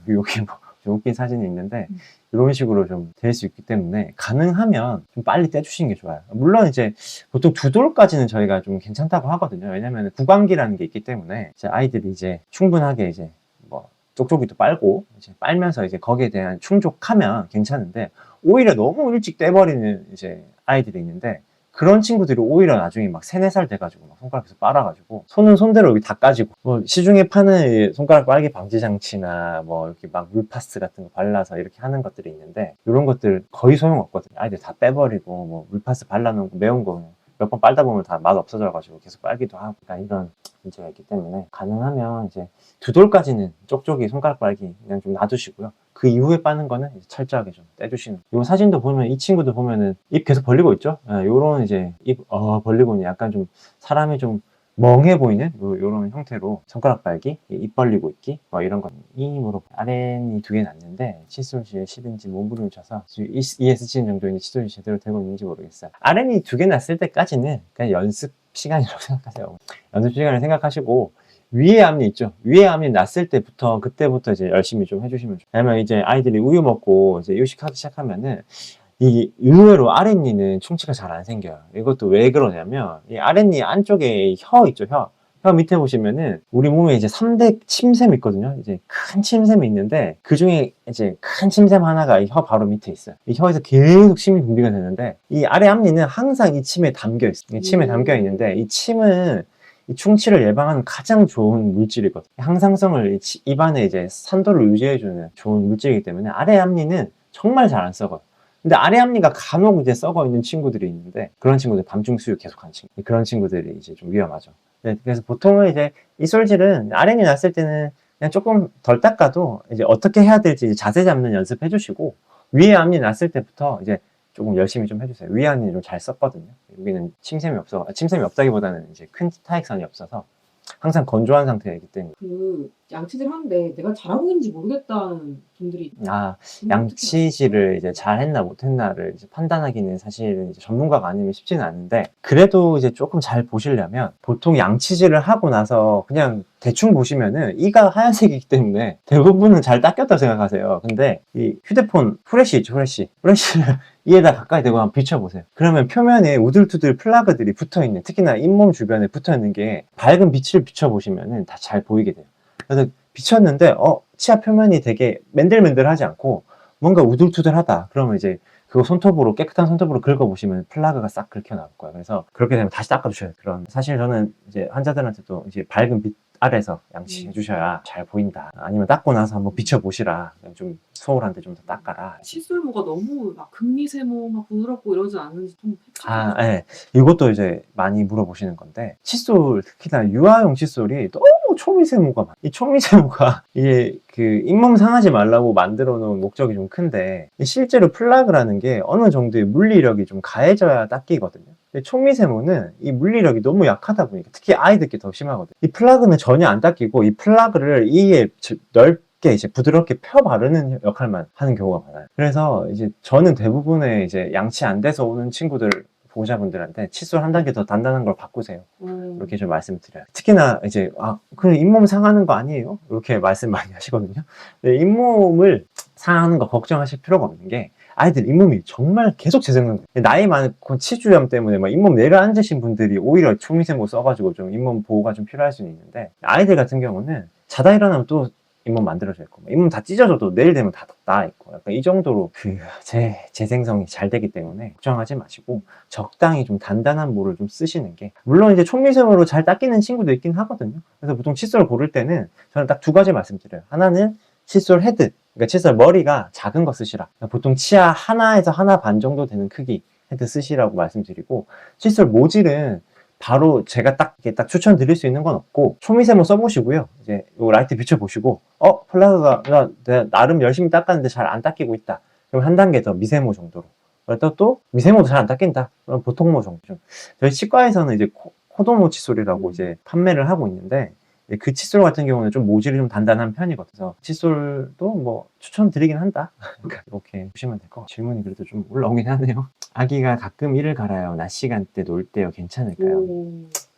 여기 좀 웃긴 사진이 있는데 이런 식으로 좀 될 수 있기 때문에 가능하면 좀 빨리 떼주시는 게 좋아요. 물론 이제 보통 2돌까지는 저희가 좀 괜찮다고 하거든요. 왜냐면 구강기라는 게 있기 때문에 이제 아이들이 이제 충분하게 이제 뭐 쪽쪽이도 빨고 이제 빨면서 이제 거기에 대한 충족하면 괜찮은데 오히려 너무 일찍 떼버리는 이제 아이들이 있는데 그런 친구들이 오히려 나중에 막 3, 4살 돼가지고 막 손가락에서 빨아가지고 손은 손대로 여기 다 까지고 뭐 시중에 파는 손가락 빨기 방지 장치나 뭐 이렇게 막 물파스 같은 거 발라서 이렇게 하는 것들이 있는데 이런 것들 거의 소용없거든요. 아이들 다 빼버리고 뭐 물파스 발라놓고 매운 거 몇 번 빨다 보면 다 맛 없어져가지고 계속 빨기도 하고 그러니까 이런 문제가 있기 때문에 가능하면 이제 2돌까지는 쪽쪽이 손가락 빨기 그냥 좀 놔두시고요. 그 이후에 빠는 거는 이제 철저하게 좀 떼주시는. 이 사진도 보면 이 친구도 보면은 입 계속 벌리고 있죠. 요런 이제 입 벌리고 있는 약간 좀 사람이 좀 멍해 보이는 요런 형태로 손가락 빨기, 입 벌리고 있기 뭐 이런 건 이임으로 아랫니 2개 났는데 칫솔 시에 10인치 몸부림을 쳐서 ESCN 정도의 칫솔이 제대로 되고 있는지 모르겠어요. 아랫니 2개 났을 때까지는 그냥 연습 시간이라고 생각하세요. 연습 시간을 생각하시고 위에 앞니 있죠. 위에 앞니 났을 때부터 그때부터 이제 열심히 좀 해주시면 좋아요. 왜냐면 이제 아이들이 우유 먹고 이제 이유식하기 시작하면은 이 의외로 아랫니는 충치가 잘 안 생겨요. 이것도 왜 그러냐면 이 아랫니 안쪽에 혀 있죠. 혀 밑에 보시면은 우리 몸에 이제 3대 침샘이 있거든요. 이제 큰 침샘이 있는데 그 중에 이제 큰 침샘 하나가 이 혀 바로 밑에 있어요. 이 혀에서 계속 침이 분비가 되는데 이 아래 앞니는 항상 이 침에 담겨 있어요. 이 침에 담겨 있는데 이 침은 이 충치를 예방하는 가장 좋은 물질이거든요. 항상성을 입안에 이제 산도를 유지해주는 좋은 물질이기 때문에 아래 앞니는 정말 잘 안 썩어요. 근데 아래 앞니가 간혹 이제 썩어 있는 친구들이 있는데 그런 친구들 밤중 수유 계속하는 친구 그런 친구들이 이제 좀 위험하죠. 네, 그래서 보통은 이제 이솔질은 아랫니 났을 때는 그냥 조금 덜 닦아도 이제 어떻게 해야 될지 자세 잡는 연습해 주시고 위에 앞니 났을 때부터 이제 조금 열심히 좀 해주세요. 위에 앞니 좀 잘 썼거든요. 여기는 침샘이 없다기보다는 이제 큰 타액선이 없어서 항상 건조한 상태이기 때문에. 그 양치질 하는데 내가 잘하고 있는지 모르겠다는 분들이 양치질을 이제 잘했나 못했나를 이제 판단하기는 사실은 이제 전문가가 아니면 쉽지는 않은데 그래도 이제 조금 잘 보시려면 보통 양치질을 하고 나서 그냥 대충 보시면은 이가 하얀색이기 때문에 대부분은 잘 닦였다고 생각하세요. 근데 이 휴대폰 후레쉬 있죠, 후레쉬를 이에다 가까이 대고 한번 비춰보세요. 그러면 표면에 우들투들 플라그들이 붙어있는, 특히나 잇몸 주변에 붙어있는 게 밝은 빛을 비춰보시면은 다 잘 보이게 돼요. 그래서 비쳤는데 치아 표면이 되게 맨들맨들하지 않고 뭔가 우둘투둘하다. 그러면 이제 그거 깨끗한 손톱으로 긁어보시면 플라그가 싹 긁혀 나올 거예요. 그래서 그렇게 되면 다시 닦아주셔야 돼요. 사실 저는 이제 환자들한테도 이제 밝은 빛 아래서 양치해 주셔야 잘 보인다. 아니면 닦고 나서 한번 비춰보시라. 좀 소홀한데 좀 더 닦아라. 칫솔모가 너무 막 극미세모 막 부드럽고 이러지 않는지 좀 네. 이것도 이제 많이 물어보시는 건데 칫솔, 특히나 유아용 칫솔이 너무 초미세모가 많아. 이 초미세모가 이게 그 잇몸 상하지 말라고 만들어 놓은 목적이 좀 큰데 실제로 플라그라는 게 어느 정도의 물리력이 좀 가해져야 닦이거든요. 근데 초미세모는 이 물리력이 너무 약하다 보니까 특히 아이들께 더 심하거든요. 이 플라그는 전혀 안 닦이고 이 플라그를 이에 넓게 이제 부드럽게 펴 바르는 역할만 하는 경우가 많아요. 그래서 이제 저는 대부분의 이제 양치 안 돼서 오는 친구들 보호자분들한테 칫솔 한 단계 더 단단한 걸 바꾸세요. 이렇게 좀 말씀드려요. 특히나 이제 그 잇몸 상하는 거 아니에요? 이렇게 말씀 많이 하시거든요. 잇몸을 상하는 거 걱정하실 필요가 없는 게 아이들 잇몸이 정말 계속 재생하는 거예요. 나이 많고 치주염 때문에 막 잇몸 내려앉으신 분들이 오히려 초미세모 써가지고 좀 잇몸 보호가 좀 필요할 수는 있는데 아이들 같은 경우는 자다 일어나면 또 잇몸 만들어져 있고 잇몸 다 찢어져도 내일 되면 다 나아 있고 약간 이 정도로 그 재생성이 잘 되기 때문에 걱정하지 마시고 적당히 좀 단단한 물을 좀 쓰시는 게 물론 이제 초미세모로 잘 닦이는 친구도 있긴 하거든요. 그래서 보통 칫솔을 고를 때는 저는 딱 2가지 말씀드려요. 하나는 칫솔 헤드, 그러니까 칫솔 머리가 작은 거 쓰시라. 보통 치아 하나에서 하나 반 정도 되는 크기 헤드 쓰시라고 말씀드리고 칫솔 모질은 바로 제가 딱 추천드릴 수 있는 건 없고 초미세모 써보시고요. 이제 요 라이트 비춰보시고 플라그가 내가 나름 열심히 닦았는데 잘 안 닦이고 있다. 그럼 한 단계 더 미세모 정도로. 또 미세모도 잘 안 닦인다. 그럼 보통모 정도. 저희 치과에서는 이제 코도모 칫솔이라고 이제 판매를 하고 있는데 그 칫솔 같은 경우는 좀 모질이 좀 단단한 편이거든요. 칫솔도 뭐 추천드리긴 한다. 이렇게 보시면 될 것 같아요. 질문이 그래도 좀 올라오긴 하네요. 아기가 가끔 이를 갈아요. 낮 시간대 놀 때요. 괜찮을까요?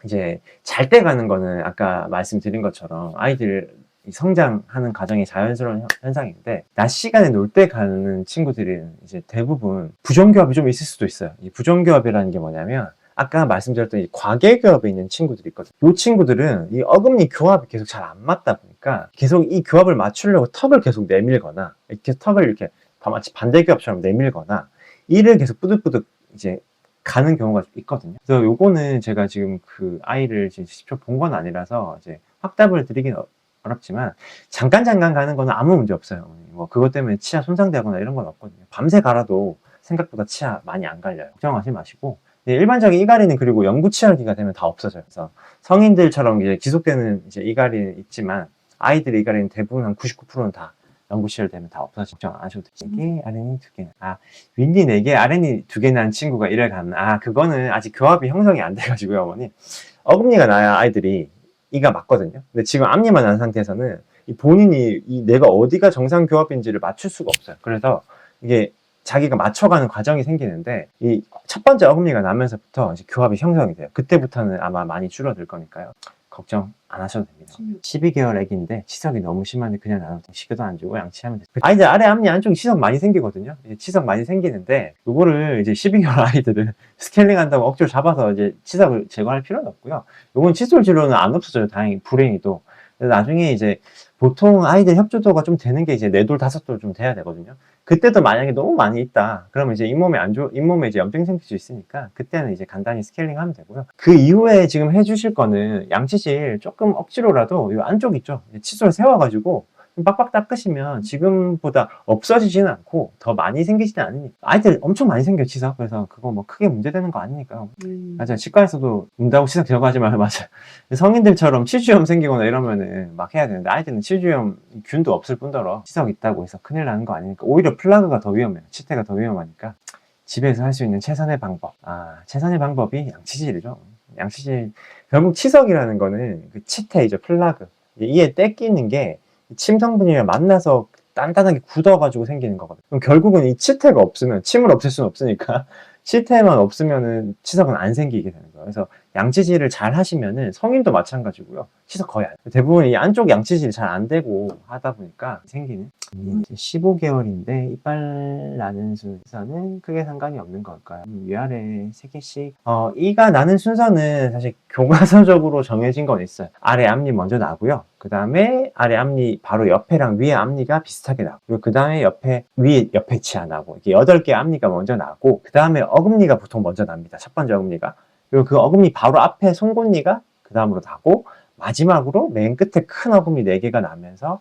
이제 잘 때 가는 거는 아까 말씀드린 것처럼 아이들 이 성장하는 과정이 자연스러운 현상인데, 낮 시간에 놀 때 가는 친구들은 이제 대부분 부정교합이 좀 있을 수도 있어요. 이 부정교합이라는 게 뭐냐면, 아까 말씀드렸던 이 과계교합에 있는 친구들이 있거든요. 이 친구들은 이 어금니 교합이 계속 잘 안 맞다 보니까 계속 이 교합을 맞추려고 턱을 계속 내밀거나, 이렇게 턱을 이렇게 마치 반대교합처럼 내밀거나, 이를 계속 뿌듯뿌듯 이제 가는 경우가 있거든요. 그래서 요거는 제가 지금 그 아이를 직접 본 건 아니라서 이제 확답을 드리긴 어렵지만, 잠깐 가는 거는 아무 문제 없어요. 뭐 그것 때문에 치아 손상되거나 이런 건 없거든요. 밤새 갈아도 생각보다 치아 많이 안 갈려요. 걱정하지 마시고. 일반적인 이갈이는 그리고 영구 치아기가 되면 다 없어져요. 그래서 성인들처럼 이제 지속되는 이제 이갈이는 있지만, 아이들의 이갈이는 대부분 한 99%는 다 영구 치열되면 다 없어져. 걱정 안 하셔도 돼요. 3개, 아랫니 2개. 윗니 4개, 아랫니 2개 난 친구가 1을 가면, 그거는 아직 교합이 형성이 안 돼가지고요, 어머니. 어금니가 나야 아이들이 이가 맞거든요. 근데 지금 앞니만 난 상태에서는 이 본인이 이 내가 어디가 정상 교합인지를 맞출 수가 없어요. 그래서 이게 자기가 맞춰가는 과정이 생기는데, 이 첫 번째 어금니가 나면서부터 이제 교합이 형성이 돼요. 그때부터는 아마 많이 줄어들 거니까요. 걱정 안 하셔도 됩니다. 12개월 애기인데 치석이 너무 심한데 그냥 나눠서 식교도 안 주고 양치하면 돼요. 아이들 아래 앞니 안쪽에 치석 많이 생기거든요. 치석 많이 생기는데, 요거를 이제 12개월 아이들은 스케일링 한다고 억지로 잡아서 이제 치석을 제거할 필요는 없고요. 요건 칫솔 진로는 안 없어져요. 다행히, 불행히도. 나중에 이제 보통 아이들 협조도가 좀 되는 게 이제 4돌, 5돌 좀 돼야 되거든요. 그때도 만약에 너무 많이 있다, 그러면 이제 잇몸에 이제 염증 생길 수 있으니까 그때는 이제 간단히 스케일링 하면 되고요. 그 이후에 지금 해주실 거는 양치질 조금 억지로라도 이 안쪽 있죠, 칫솔 세워가지고 빡빡 닦으시면 지금보다 없어지지는 않고 더 많이 생기지는 않으니까. 아이들 엄청 많이 생겨요, 치석. 그래서 그거 뭐 크게 문제되는 거 아니니까. 맞아요. 치과에서도 운다고 치석 제거하지 말아요. 맞아요. 성인들처럼 치주염 생기거나 이러면은 막 해야 되는데, 아이들은 치주염 균도 없을 뿐더러 치석 있다고 해서 큰일 나는 거 아니니까. 오히려 플라그가 더 위험해요. 치태가 더 위험하니까. 집에서 할 수 있는 최선의 방법. 최선의 방법이 양치질이죠. 양치질. 결국 치석이라는 거는 그 치태이죠. 플라그. 이게 떼끼는 게 침 성분이랑 만나서 단단하게 굳어가지고 생기는 거거든요. 그럼 결국은 이 치태가 없으면, 침을 없앨 수는 없으니까 치태만 없으면은 치석은 안 생기게 되는 거예요. 그래서 양치질을 잘 하시면은, 성인도 마찬가지고요, 치석 거의 안 돼요. 대부분 이 안쪽 양치질이 잘 안 되고 하다 보니까 생기는. 이제 15개월인데 이빨 나는 순서는 크게 상관이 없는 걸까요? 위아래 3개씩. 이가 나는 순서는 사실 교과서적으로 정해진 건 있어요. 아래 앞니 먼저 나고요. 그 다음에 아래 앞니 바로 옆에랑 위에 앞니가 비슷하게 나고, 그리고 그 다음에 위에 옆에 치아 나고, 이렇게 8개 앞니가 먼저 나고, 그 다음에 어금니가 보통 먼저 납니다. 첫 번째 어금니가. 그리고 그 어금니 바로 앞에 송곳니가 그 다음으로 나고, 마지막으로 맨 끝에 큰 어금니 4개가 나면서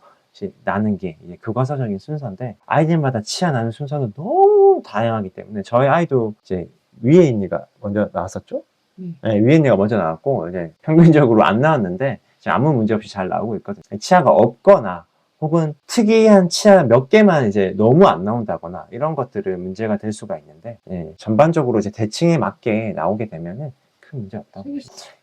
나는 게 이제 교과서적인 순서인데, 아이들마다 치아 나는 순서는 너무 다양하기 때문에, 저희 아이도 이제 위에 있니가 먼저 나왔었죠? 네, 위에 있니가 먼저 나왔고, 이제 평균적으로 안 나왔는데 아무 문제 없이 잘 나오고 있거든요. 치아가 없거나 혹은 특이한 치아 몇 개만 이제 너무 안 나온다거나 이런 것들은 문제가 될 수가 있는데, 전반적으로 이제 대칭에 맞게 나오게 되면은 큰 문제 없다고.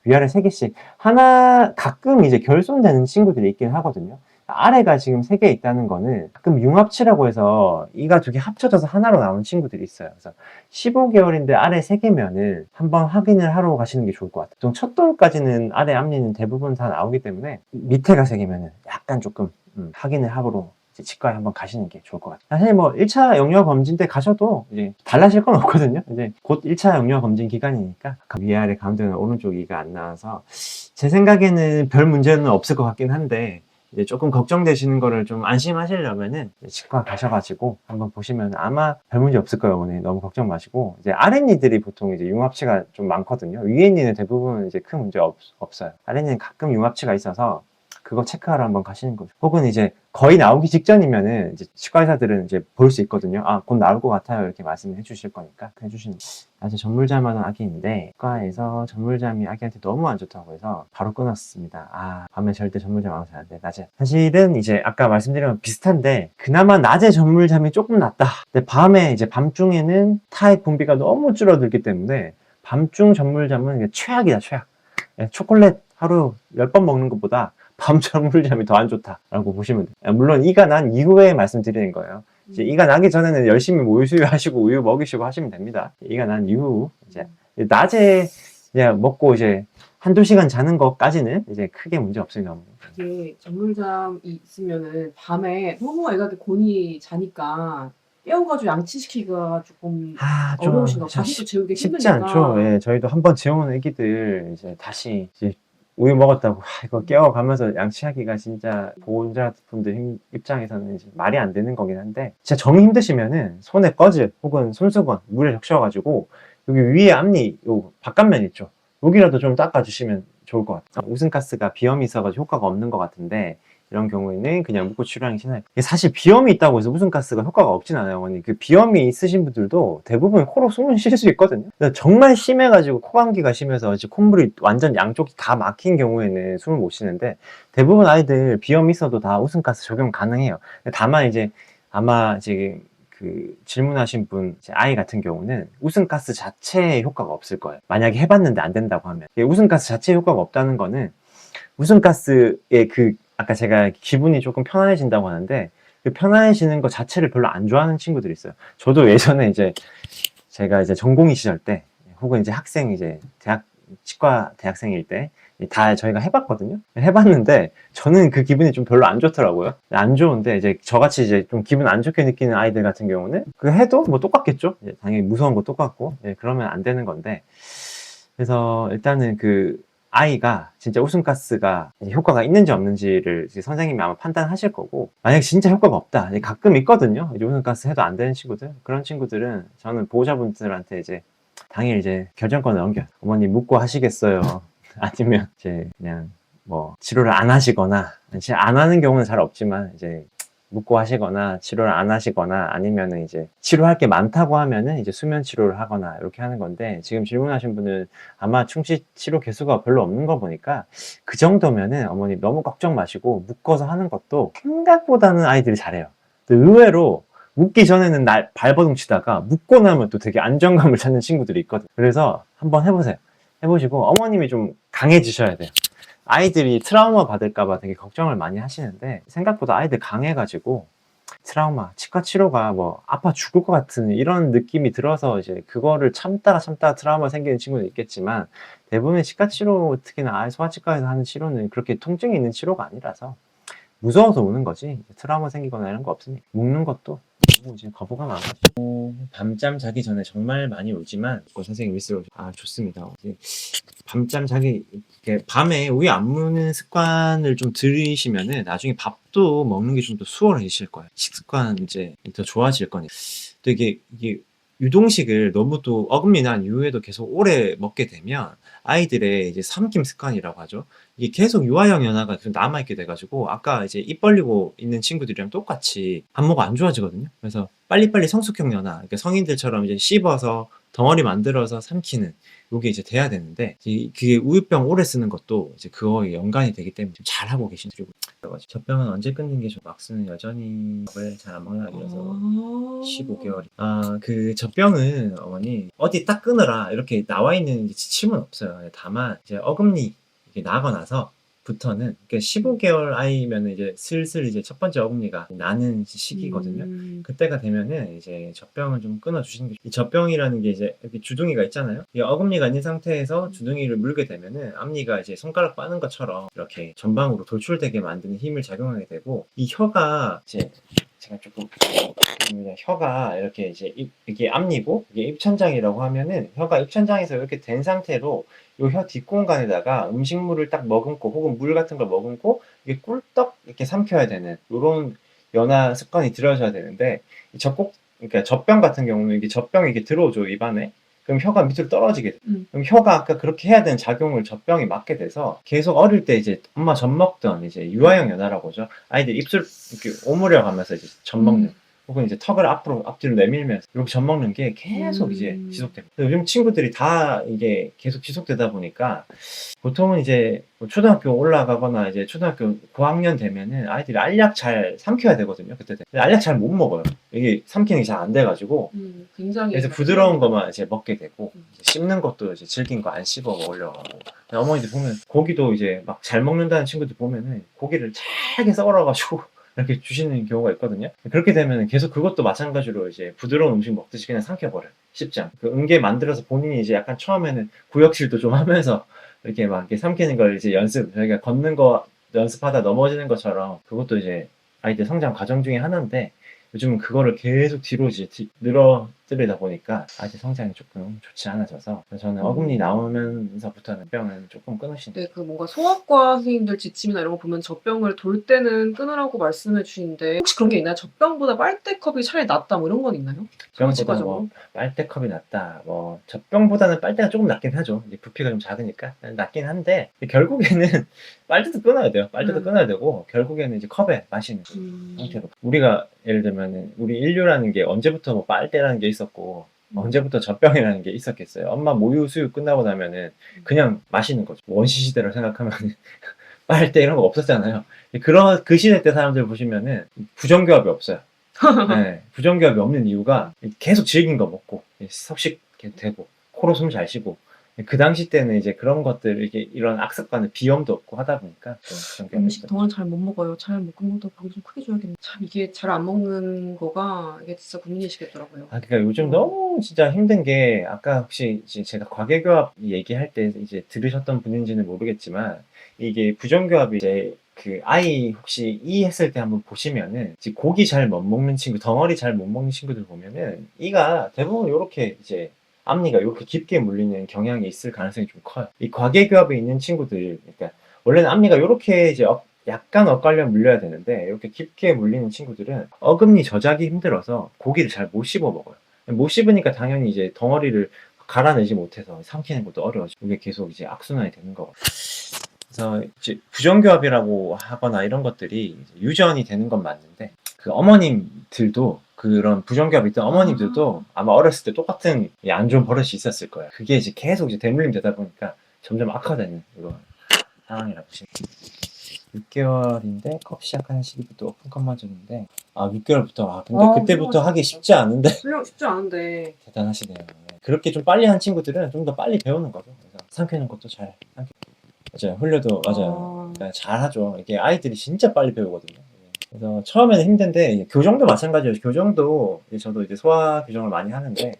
위아래 3개씩. 하나 가끔 이제 결손되는 친구들이 있긴 하거든요. 아래가 지금 3개 있다는 거는 가끔 융합치라고 해서 이가 2개 합쳐져서 하나로 나오는 친구들이 있어요. 그래서 15개월인데 아래 3개면은 한번 확인을 하러 가시는 게 좋을 것 같아요. 첫 돌까지는 아래 앞니는 대부분 다 나오기 때문에, 밑에가 3개면은 약간 조금 확인을 하러 치과에 한번 가시는 게 좋을 것 같아요. 사실 뭐 1차 영역 검진 때 가셔도 이제 달라질 건 없거든요. 이제 곧 1차 영역 검진 기간이니까. 위아래 가운데는 오른쪽 이가 안 나와서 제 생각에는 별 문제는 없을 것 같긴 한데, 이제 조금 걱정되시는 거를 좀 안심하시려면은 치과 가셔가지고 한번 보시면 아마 별 문제 없을 거예요. 오늘 너무 걱정 마시고. 이제 아랫니들이 보통 이제 융합치가 좀 많거든요. 위에니는 대부분 이제 큰 문제 없어요. 아랫니는 가끔 융합치가 있어서 그거 체크하러 한번 가시는 거죠. 혹은 이제 거의 나오기 직전이면은 이제 치과 의사들은 이제 볼 수 있거든요. 곧 나올 것 같아요. 이렇게 말씀해 주실 거니까 해주시면. 아주 전물잠하는 아기인데 치과에서 전물잠이 아기한테 너무 안 좋다고 해서 바로 끊었습니다. 밤에 절대 전물잠 안 하면 안 돼. 낮에. 사실은 이제 아까 말씀드린 건 비슷한데, 그나마 낮에 전물잠이 조금 낫다. 근데 밤에 이제 밤중에는 타액 분비가 너무 줄어들기 때문에 밤중 전물잠은 최악이다, 최악. 초콜릿 하루 10번 먹는 것보다 밤 전물잠이 더 안 좋다라고 보시면 돼요. 물론 이가 난 이후에 말씀드리는 거예요. 이제 이가 나기 전에는 열심히 우유 수유하시고 우유 먹이시고 하시면 됩니다. 이가 난 이후 이제 낮에 그냥 먹고 이제 한두 시간 자는 것까지는 이제 크게 문제 없으니까 이게 정물잠이 있으면은 밤에 너무 애가 곤히 자니까 깨워가지고 양치시키기가 조금 어려우신가 봐. 참 다시 또 재우기 쉽지 않죠. 힘드니까. 예, 저희도 한번 재워놓은 애기들 이제 다시 이제 우유 먹었다고 이거 깨워가면서 양치하기가 진짜 보호자분들 입장에서는 이제 말이 안 되는 거긴 한데, 진짜 정 힘드시면은 손에 꺼즈 혹은 손수건 물에 적셔가지고 여기 위에 앞니 요 바깥면 있죠. 여기라도 좀 닦아주시면 좋을 것 같아요. 우승가스가 비염이 있어가지고 효과가 없는 것 같은데, 이런 경우에는 그냥 묵고 치료하는 게 신나요. 사실 비염이 있다고 해서 우승가스가 효과가 없진 않아요, 어머니. 그 비염이 있으신 분들도 대부분 코로 숨을 쉴 수 있거든요. 정말 심해가지고 코감기가 심해서 이제 콧물이 완전 양쪽이 다 막힌 경우에는 숨을 못 쉬는데, 대부분 아이들 비염이 있어도 다 우승가스 적용 가능해요. 다만 이제 아마 지금 그 질문하신 분 아이 같은 경우는 우승가스 자체의 효과가 없을 거예요. 만약에 해봤는데 안 된다고 하면. 우승가스 자체의 효과가 없다는 거는 우승가스의 그 아까 제가 기분이 조금 편안해진다고 하는데, 그 편안해지는 것 자체를 별로 안 좋아하는 친구들이 있어요. 저도 예전에 이제 제가 이제 전공의 시절 때 혹은 이제 학생 이제 치과 대학생일 때 다 저희가 해봤거든요. 해봤는데 저는 그 기분이 좀 별로 안 좋더라고요. 안 좋은데 이제 저같이 이제 좀 기분 안 좋게 느끼는 아이들 같은 경우는 그 해도 뭐 똑같겠죠. 당연히 무서운 거 똑같고, 그러면 안 되는 건데, 그래서 일단은 그 아이가 진짜 웃음가스가 효과가 있는지 없는지를 선생님이 아마 판단하실 거고, 만약에 진짜 효과가 없다, 가끔 있거든요. 이제 웃음가스 해도 안 되는 친구들, 그런 친구들은 저는 보호자분들한테 이제 당일 이제 결정권을 넘겨. 어머니 묻고 하시겠어요? 아니면 이제 그냥 뭐 치료를 안 하시거나, 진짜 안 하는 경우는 잘 없지만 이제 묻고 하시거나 치료를 안 하시거나, 아니면은 이제 치료할 게 많다고 하면은 이제 수면 치료를 하거나 이렇게 하는 건데, 지금 질문하신 분은 아마 충치 치료 개수가 별로 없는 거 보니까 그 정도면은 어머니 너무 걱정 마시고 묶어서 하는 것도 생각보다는 아이들이 잘해요. 또 의외로 묶기 전에는 날 발버둥 치다가 묶고 나면 또 되게 안정감을 찾는 친구들이 있거든요. 그래서 한번 해보세요. 해보시고 어머님이 좀 강해지셔야 돼요. 아이들이 트라우마 받을까봐 되게 걱정을 많이 하시는데, 생각보다 아이들 강해가지고 트라우마, 치과 치료가 뭐 아파 죽을 것 같은 이런 느낌이 들어서 이제 그거를 참다가 트라우마 생기는 친구도 있겠지만, 대부분의 치과 치료, 특히나 소아치과에서 하는 치료는 그렇게 통증이 있는 치료가 아니라서 무서워서 오는 거지, 트라우마 생기거나 이런 거 없으니. 묶는 것도 이제 거부감 안 가지고, 밤잠 자기 전에 정말 많이 울지만 선생님 미스로 좋습니다. 밤잠 자기 밤에 우유 안 무는 습관을 좀 들이시면은 나중에 밥도 먹는 게 좀 더 수월해지실 거예요. 식습관 이제 더 좋아질 거니까. 또 이게 유동식을 너무 또 어금니나 이후에도 계속 오래 먹게 되면 아이들의 이제 삼킴 습관이라고 하죠. 이게 계속 유아형 연화가 계속 남아있게 돼가지고, 아까 이제 입 벌리고 있는 친구들이랑 똑같이 안무가 안 좋아지거든요. 그래서 빨리빨리 성숙형 연화, 그러니까 성인들처럼 이제 씹어서 덩어리 만들어서 삼키는 요게 이제 돼야 되는데, 그게 우유병 오래 쓰는 것도 이제 그거에 연관이 되기 때문에 좀 잘하고 계신 분이고. 젖병은 언제 끊는 게 좋아? 막스는 여전히 밥을 잘 안 먹는 아이라서 15개월이. 그 젖병은 어머니 어디 딱 끊으라 이렇게 나와 있는 지침은 없어요. 다만 이제 어금니 이게 나고 나서 부터는, 그러니까 15개월 아이면은 이제 슬슬 이제 첫 번째 어금니가 나는 시기거든요. 그때가 되면은 이제 젖병을 좀 끊어 주시는 게, 이 젖병이라는 게 이제 이렇게 주둥이가 있잖아요. 이 어금니가 있는 상태에서 주둥이를 물게 되면은 앞니가 이제 손가락 빠는 것처럼 이렇게 전방으로 돌출되게 만드는 힘을 작용하게 되고, 이 혀가 이제 제가 조금 혀가 이렇게 이제 이게 앞니고 이게 입천장이라고 하면은, 혀가 입천장에서 이렇게 된 상태로 요 혀 뒷공간에다가 음식물을 딱 머금고 혹은 물 같은 걸 머금고 이게 꿀떡 이렇게 삼켜야 되는 요런 연화 습관이 들어져야 되는데, 그러니까 젖병 같은 경우는 이게 젖병이 이게 들어오죠, 입안에. 그럼 혀가 밑으로 떨어지게 돼. 그럼 혀가 아까 그렇게 해야 되는 작용을 젖병이 맡게 돼서, 계속 어릴 때 이제 엄마 젖 먹던 이제 유아형 연화라고 하죠. 아이들 입술 이렇게 오므려 가면서 이제 젖 먹는, 혹은 이제 턱을 앞뒤로 내밀면서 이렇게 젖 먹는 게 계속 이제 지속됩니다. 요즘 친구들이 다 이게 계속 지속되다 보니까, 보통은 이제 뭐 초등학교 올라가거나 이제 초등학교 고학년 되면은 아이들이 알약 잘 삼켜야 되거든요. 그때 되면. 근데 알약 잘 못 먹어요. 이게 삼키는 게 잘 안 돼가지고. 굉장히 그래서 부드러운 것만 이제 먹게 되고, 이제 씹는 것도 이제 질긴 거 안 씹어 먹으려고 하고. 어머니들 보면 고기도 이제 막 잘 먹는다는 친구들 보면은 고기를 잘게 썰어가지고 이렇게 주시는 경우가 있거든요. 그렇게 되면 계속 그것도 마찬가지로 이제 부드러운 음식 먹듯이 그냥 삼켜버려요. 쉽지 않고. 그 응게 만들어서 본인이 이제 약간 처음에는 구역질도 좀 하면서 이렇게 막 이렇게 삼키는 걸 이제 저희가 걷는 거도 연습하다 넘어지는 것처럼 그것도 이제 아이들 성장 과정 중에 하나인데 요즘은 그거를 계속 뒤로 이제 늘어뜨리다 보니까 아이들 성장이 조금 좋지 않아져서 저는 어금니 나오면서부터는 젖병은 조금 끊으시는 네, 그 뭔가 소아과 선생님들 지침이나 이런 거 보면 젖병을 돌 때는 끊으라고 말씀해 주시는데 혹시 그런 게 있나요? 젖병보다 빨대컵이 차라리 낫다 뭐 이런 건 있나요? 젖병보다 솔직과적으로? 뭐 빨대컵이 낫다. 뭐 젖병보다는 빨대가 조금 낫긴 하죠. 이제 부피가 좀 작으니까 낫긴 한데 결국에는 빨대도 끊어야 돼요. 빨대도 끊어야 되고 결국에는 이제 컵에 마시는 상태로. 우리가 예를 들면은 우리 인류라는 게 언제부터 뭐 빨대라는 게 있었고 언제부터 젖병이라는 게 있었겠어요. 엄마 모유 수유 끝나고 나면은 그냥 마시는 거죠. 원시 시대를 생각하면 빨대 이런 거 없었잖아요. 그런 그 시대 때 사람들 보시면은 부정교합이 없어요. 네, 부정교합이 없는 이유가 계속 질긴 거 먹고 석식 계속 되고 코로 숨 잘 쉬고 그 당시 때는 이제 그런 것들 이게 이런 악습과는 비염도 없고 하다 보니까 좀 부정교합이 음식 있었죠. 동안 잘 못 먹어요. 잘 못 먹는 것도 방송 크게 줘야겠네. 참 이게 잘 안 먹는 거가 이게 진짜 고민이시겠더라고요. 그러니까 요즘 너무 진짜 힘든 게 아까 혹시 이제 제가 과계교합 얘기할 때 이제 들으셨던 분인지는 모르겠지만 이게 부정교합이 이제 그 아이 혹시 이 했을 때 한번 보시면은 이제 고기 잘 못 먹는 친구, 덩어리 잘 못 먹는 친구들 보면은 이가 대부분 요렇게 이제 앞니가 요렇게 깊게 물리는 경향이 있을 가능성이 좀 커요. 이 과계교합에 있는 친구들, 그러니까 원래는 앞니가 요렇게 이제 약간 엇갈려 물려야 되는데 이렇게 깊게 물리는 친구들은 어금니 저작이 힘들어서 고기를 잘 못 씹어 먹어요. 못 씹으니까 당연히 이제 덩어리를 갈아내지 못해서 삼키는 것도 어려워지고 이게 계속 이제 악순환이 되는 거거든요. 그래서 이제 부정교합이라고 하거나 이런 것들이 이제 유전이 되는 건 맞는데 그 어머님들도 그런 부정교합이 있던 어머님들도 아마 어렸을 때 똑같은 안 좋은 버릇이 있었을 거예요. 그게 이제 계속 이제 대물림 되다 보니까 점점 악화되는 이런 상황이라고 보시면 6개월인데 컵 시작하는 시기부터 오픈컵만 줬는데 6개월부터 근데 그때부터 하기 쉽지 않은데 쉽지 않은데 대단하시네요. 네. 그렇게 좀 빨리 한 친구들은 좀 더 빨리 배우는 거죠. 그래서 삼키는 것도 잘 삼키. 맞아요. 흘려도 맞아요. 그러니까 잘하죠. 이게 아이들이 진짜 빨리 배우거든요. 그래서 처음에는 힘든데 교정도 마찬가지예요. 교정도 저도 이제 소아 교정을 많이 하는데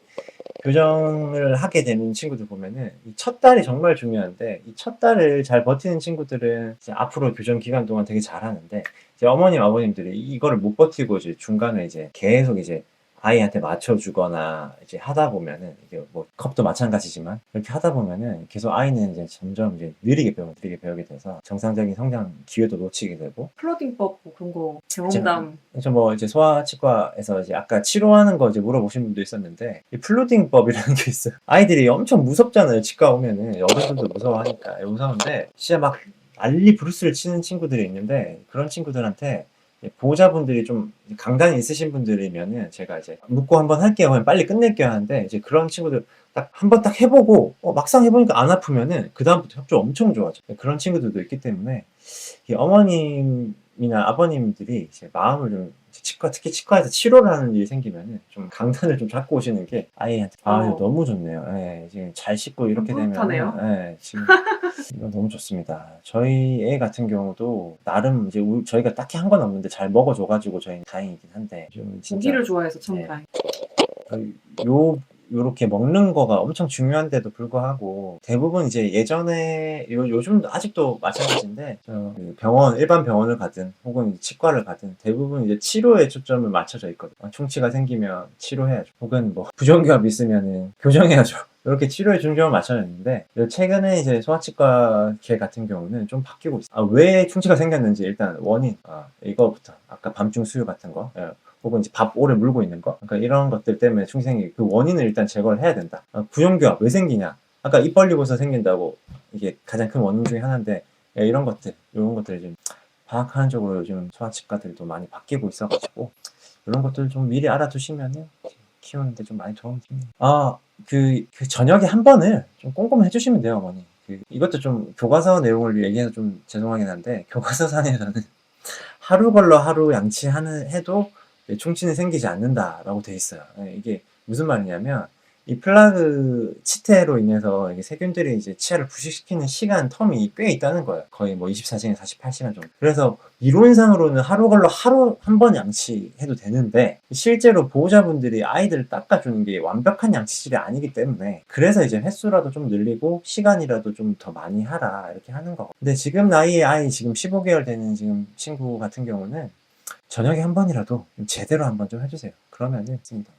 교정을 하게 되는 친구들 보면은 이 첫 달이 정말 중요한데 이 첫 달을 잘 버티는 친구들은 이제 앞으로 교정 기간 동안 되게 잘하는데 이제 어머님 아버님들이 이거를 못 버티고 이제 중간에 이제 계속 이제 아이한테 맞춰주거나 이제 하다 보면은 이게 뭐 컵도 마찬가지지만 이렇게 하다 보면은 계속 아이는 이제 점점 이제 느리게 배우게 돼서 정상적인 성장 기회도 놓치게 되고 플러딩법 뭐 그런 거 경험담 그래서 뭐 이제 소아치과에서 이제 아까 치료하는 거 이제 물어보신 분도 있었는데 이 플루딩법이라는 게 있어요. 아이들이 엄청 무섭잖아요. 치과 오면은 어른들도 무서워하니까 무서운데 진짜 막 난리 브루스를 치는 친구들이 있는데 그런 친구들한테 보호자분들이 좀 강단이 있으신 분들이면은 제가 이제 묻고 한번 할게요. 그냥 빨리 끝낼게요 하는데 이제 그런 친구들 딱 한번 딱 해보고 막상 해보니까 안 아프면은 그 다음부터 협조 엄청 좋아져. 그런 친구들도 있기 때문에 이 어머님이나 아버님들이 이제 마음을 좀 특히 치과에서 치료를 하는 일이 생기면은 좀 강단을 좀 잡고 오시는 게 아이한테 이거 너무 좋네요. 예, 지금 잘 씻고 이렇게 뿌듯하네요. 되면 지금 이거 너무 좋습니다. 저희 애 같은 경우도 나름 이제 저희가 딱히 한 건 없는데 잘 먹어줘가지고 저희는 다행이긴 한데 좀 진짜 고기를 좋아해서 참 네. 다행. 요렇게 먹는 거가 엄청 중요한데도 불구하고 대부분 이제 예전에 요즘도 아직도 마찬가지인데 그 일반 병원을 가든 혹은 치과를 가든 대부분 이제 치료에 초점을 맞춰져 있거든요. 충치가 생기면 치료해야죠. 혹은 뭐 부정교합 있으면은 교정해야죠. 이렇게 치료에 중점을 맞춰져 있는데 최근에 이제 소아치과계 같은 경우는 좀 바뀌고 있어요. 왜 충치가 생겼는지 일단 원인 이거부터 아까 밤중 수유 같은 거 혹은 이제 밥 오래 물고 있는 거 그러니까 이런 것들 때문에 충치생기 그 원인을 일단 제거를 해야 된다. 부정교합 왜 생기냐 아까 입 벌리고서 생긴다고 이게 가장 큰 원인 중에 하나인데 이런 것들을 좀 파악하는 쪽으로 요즘 소아치과들도 많이 바뀌고 있어가지고 이런 것들 좀 미리 알아두시면은 키우는데 좀 많이 도움이 됩니다. 그 저녁에 한 번을 좀 꼼꼼히 해주시면 돼요, 어머니. 이것도 좀 교과서 내용을 얘기해서 좀 죄송하긴 한데 교과서상에서는 하루 걸러 하루 양치하는 해도 충치는 생기지 않는다라고 돼 있어요. 이게 무슨 말이냐면 이 플라그 치태로 인해서 이게 세균들이 이제 치아를 부식시키는 시간 텀이 꽤 있다는 거예요. 거의 뭐 24시간, 48시간 정도. 그래서 이론상으로는 하루 걸러 하루 한 번 양치해도 되는데 실제로 보호자분들이 아이들을 닦아주는 게 완벽한 양치질이 아니기 때문에 그래서 이제 횟수라도 좀 늘리고 시간이라도 좀 더 많이 하라 이렇게 하는 거고. 근데 지금 나이의 아이 지금 15개월 되는 지금 친구 같은 경우는 저녁에 한 번이라도 제대로 한번 좀 해주세요. 그러면은 습니다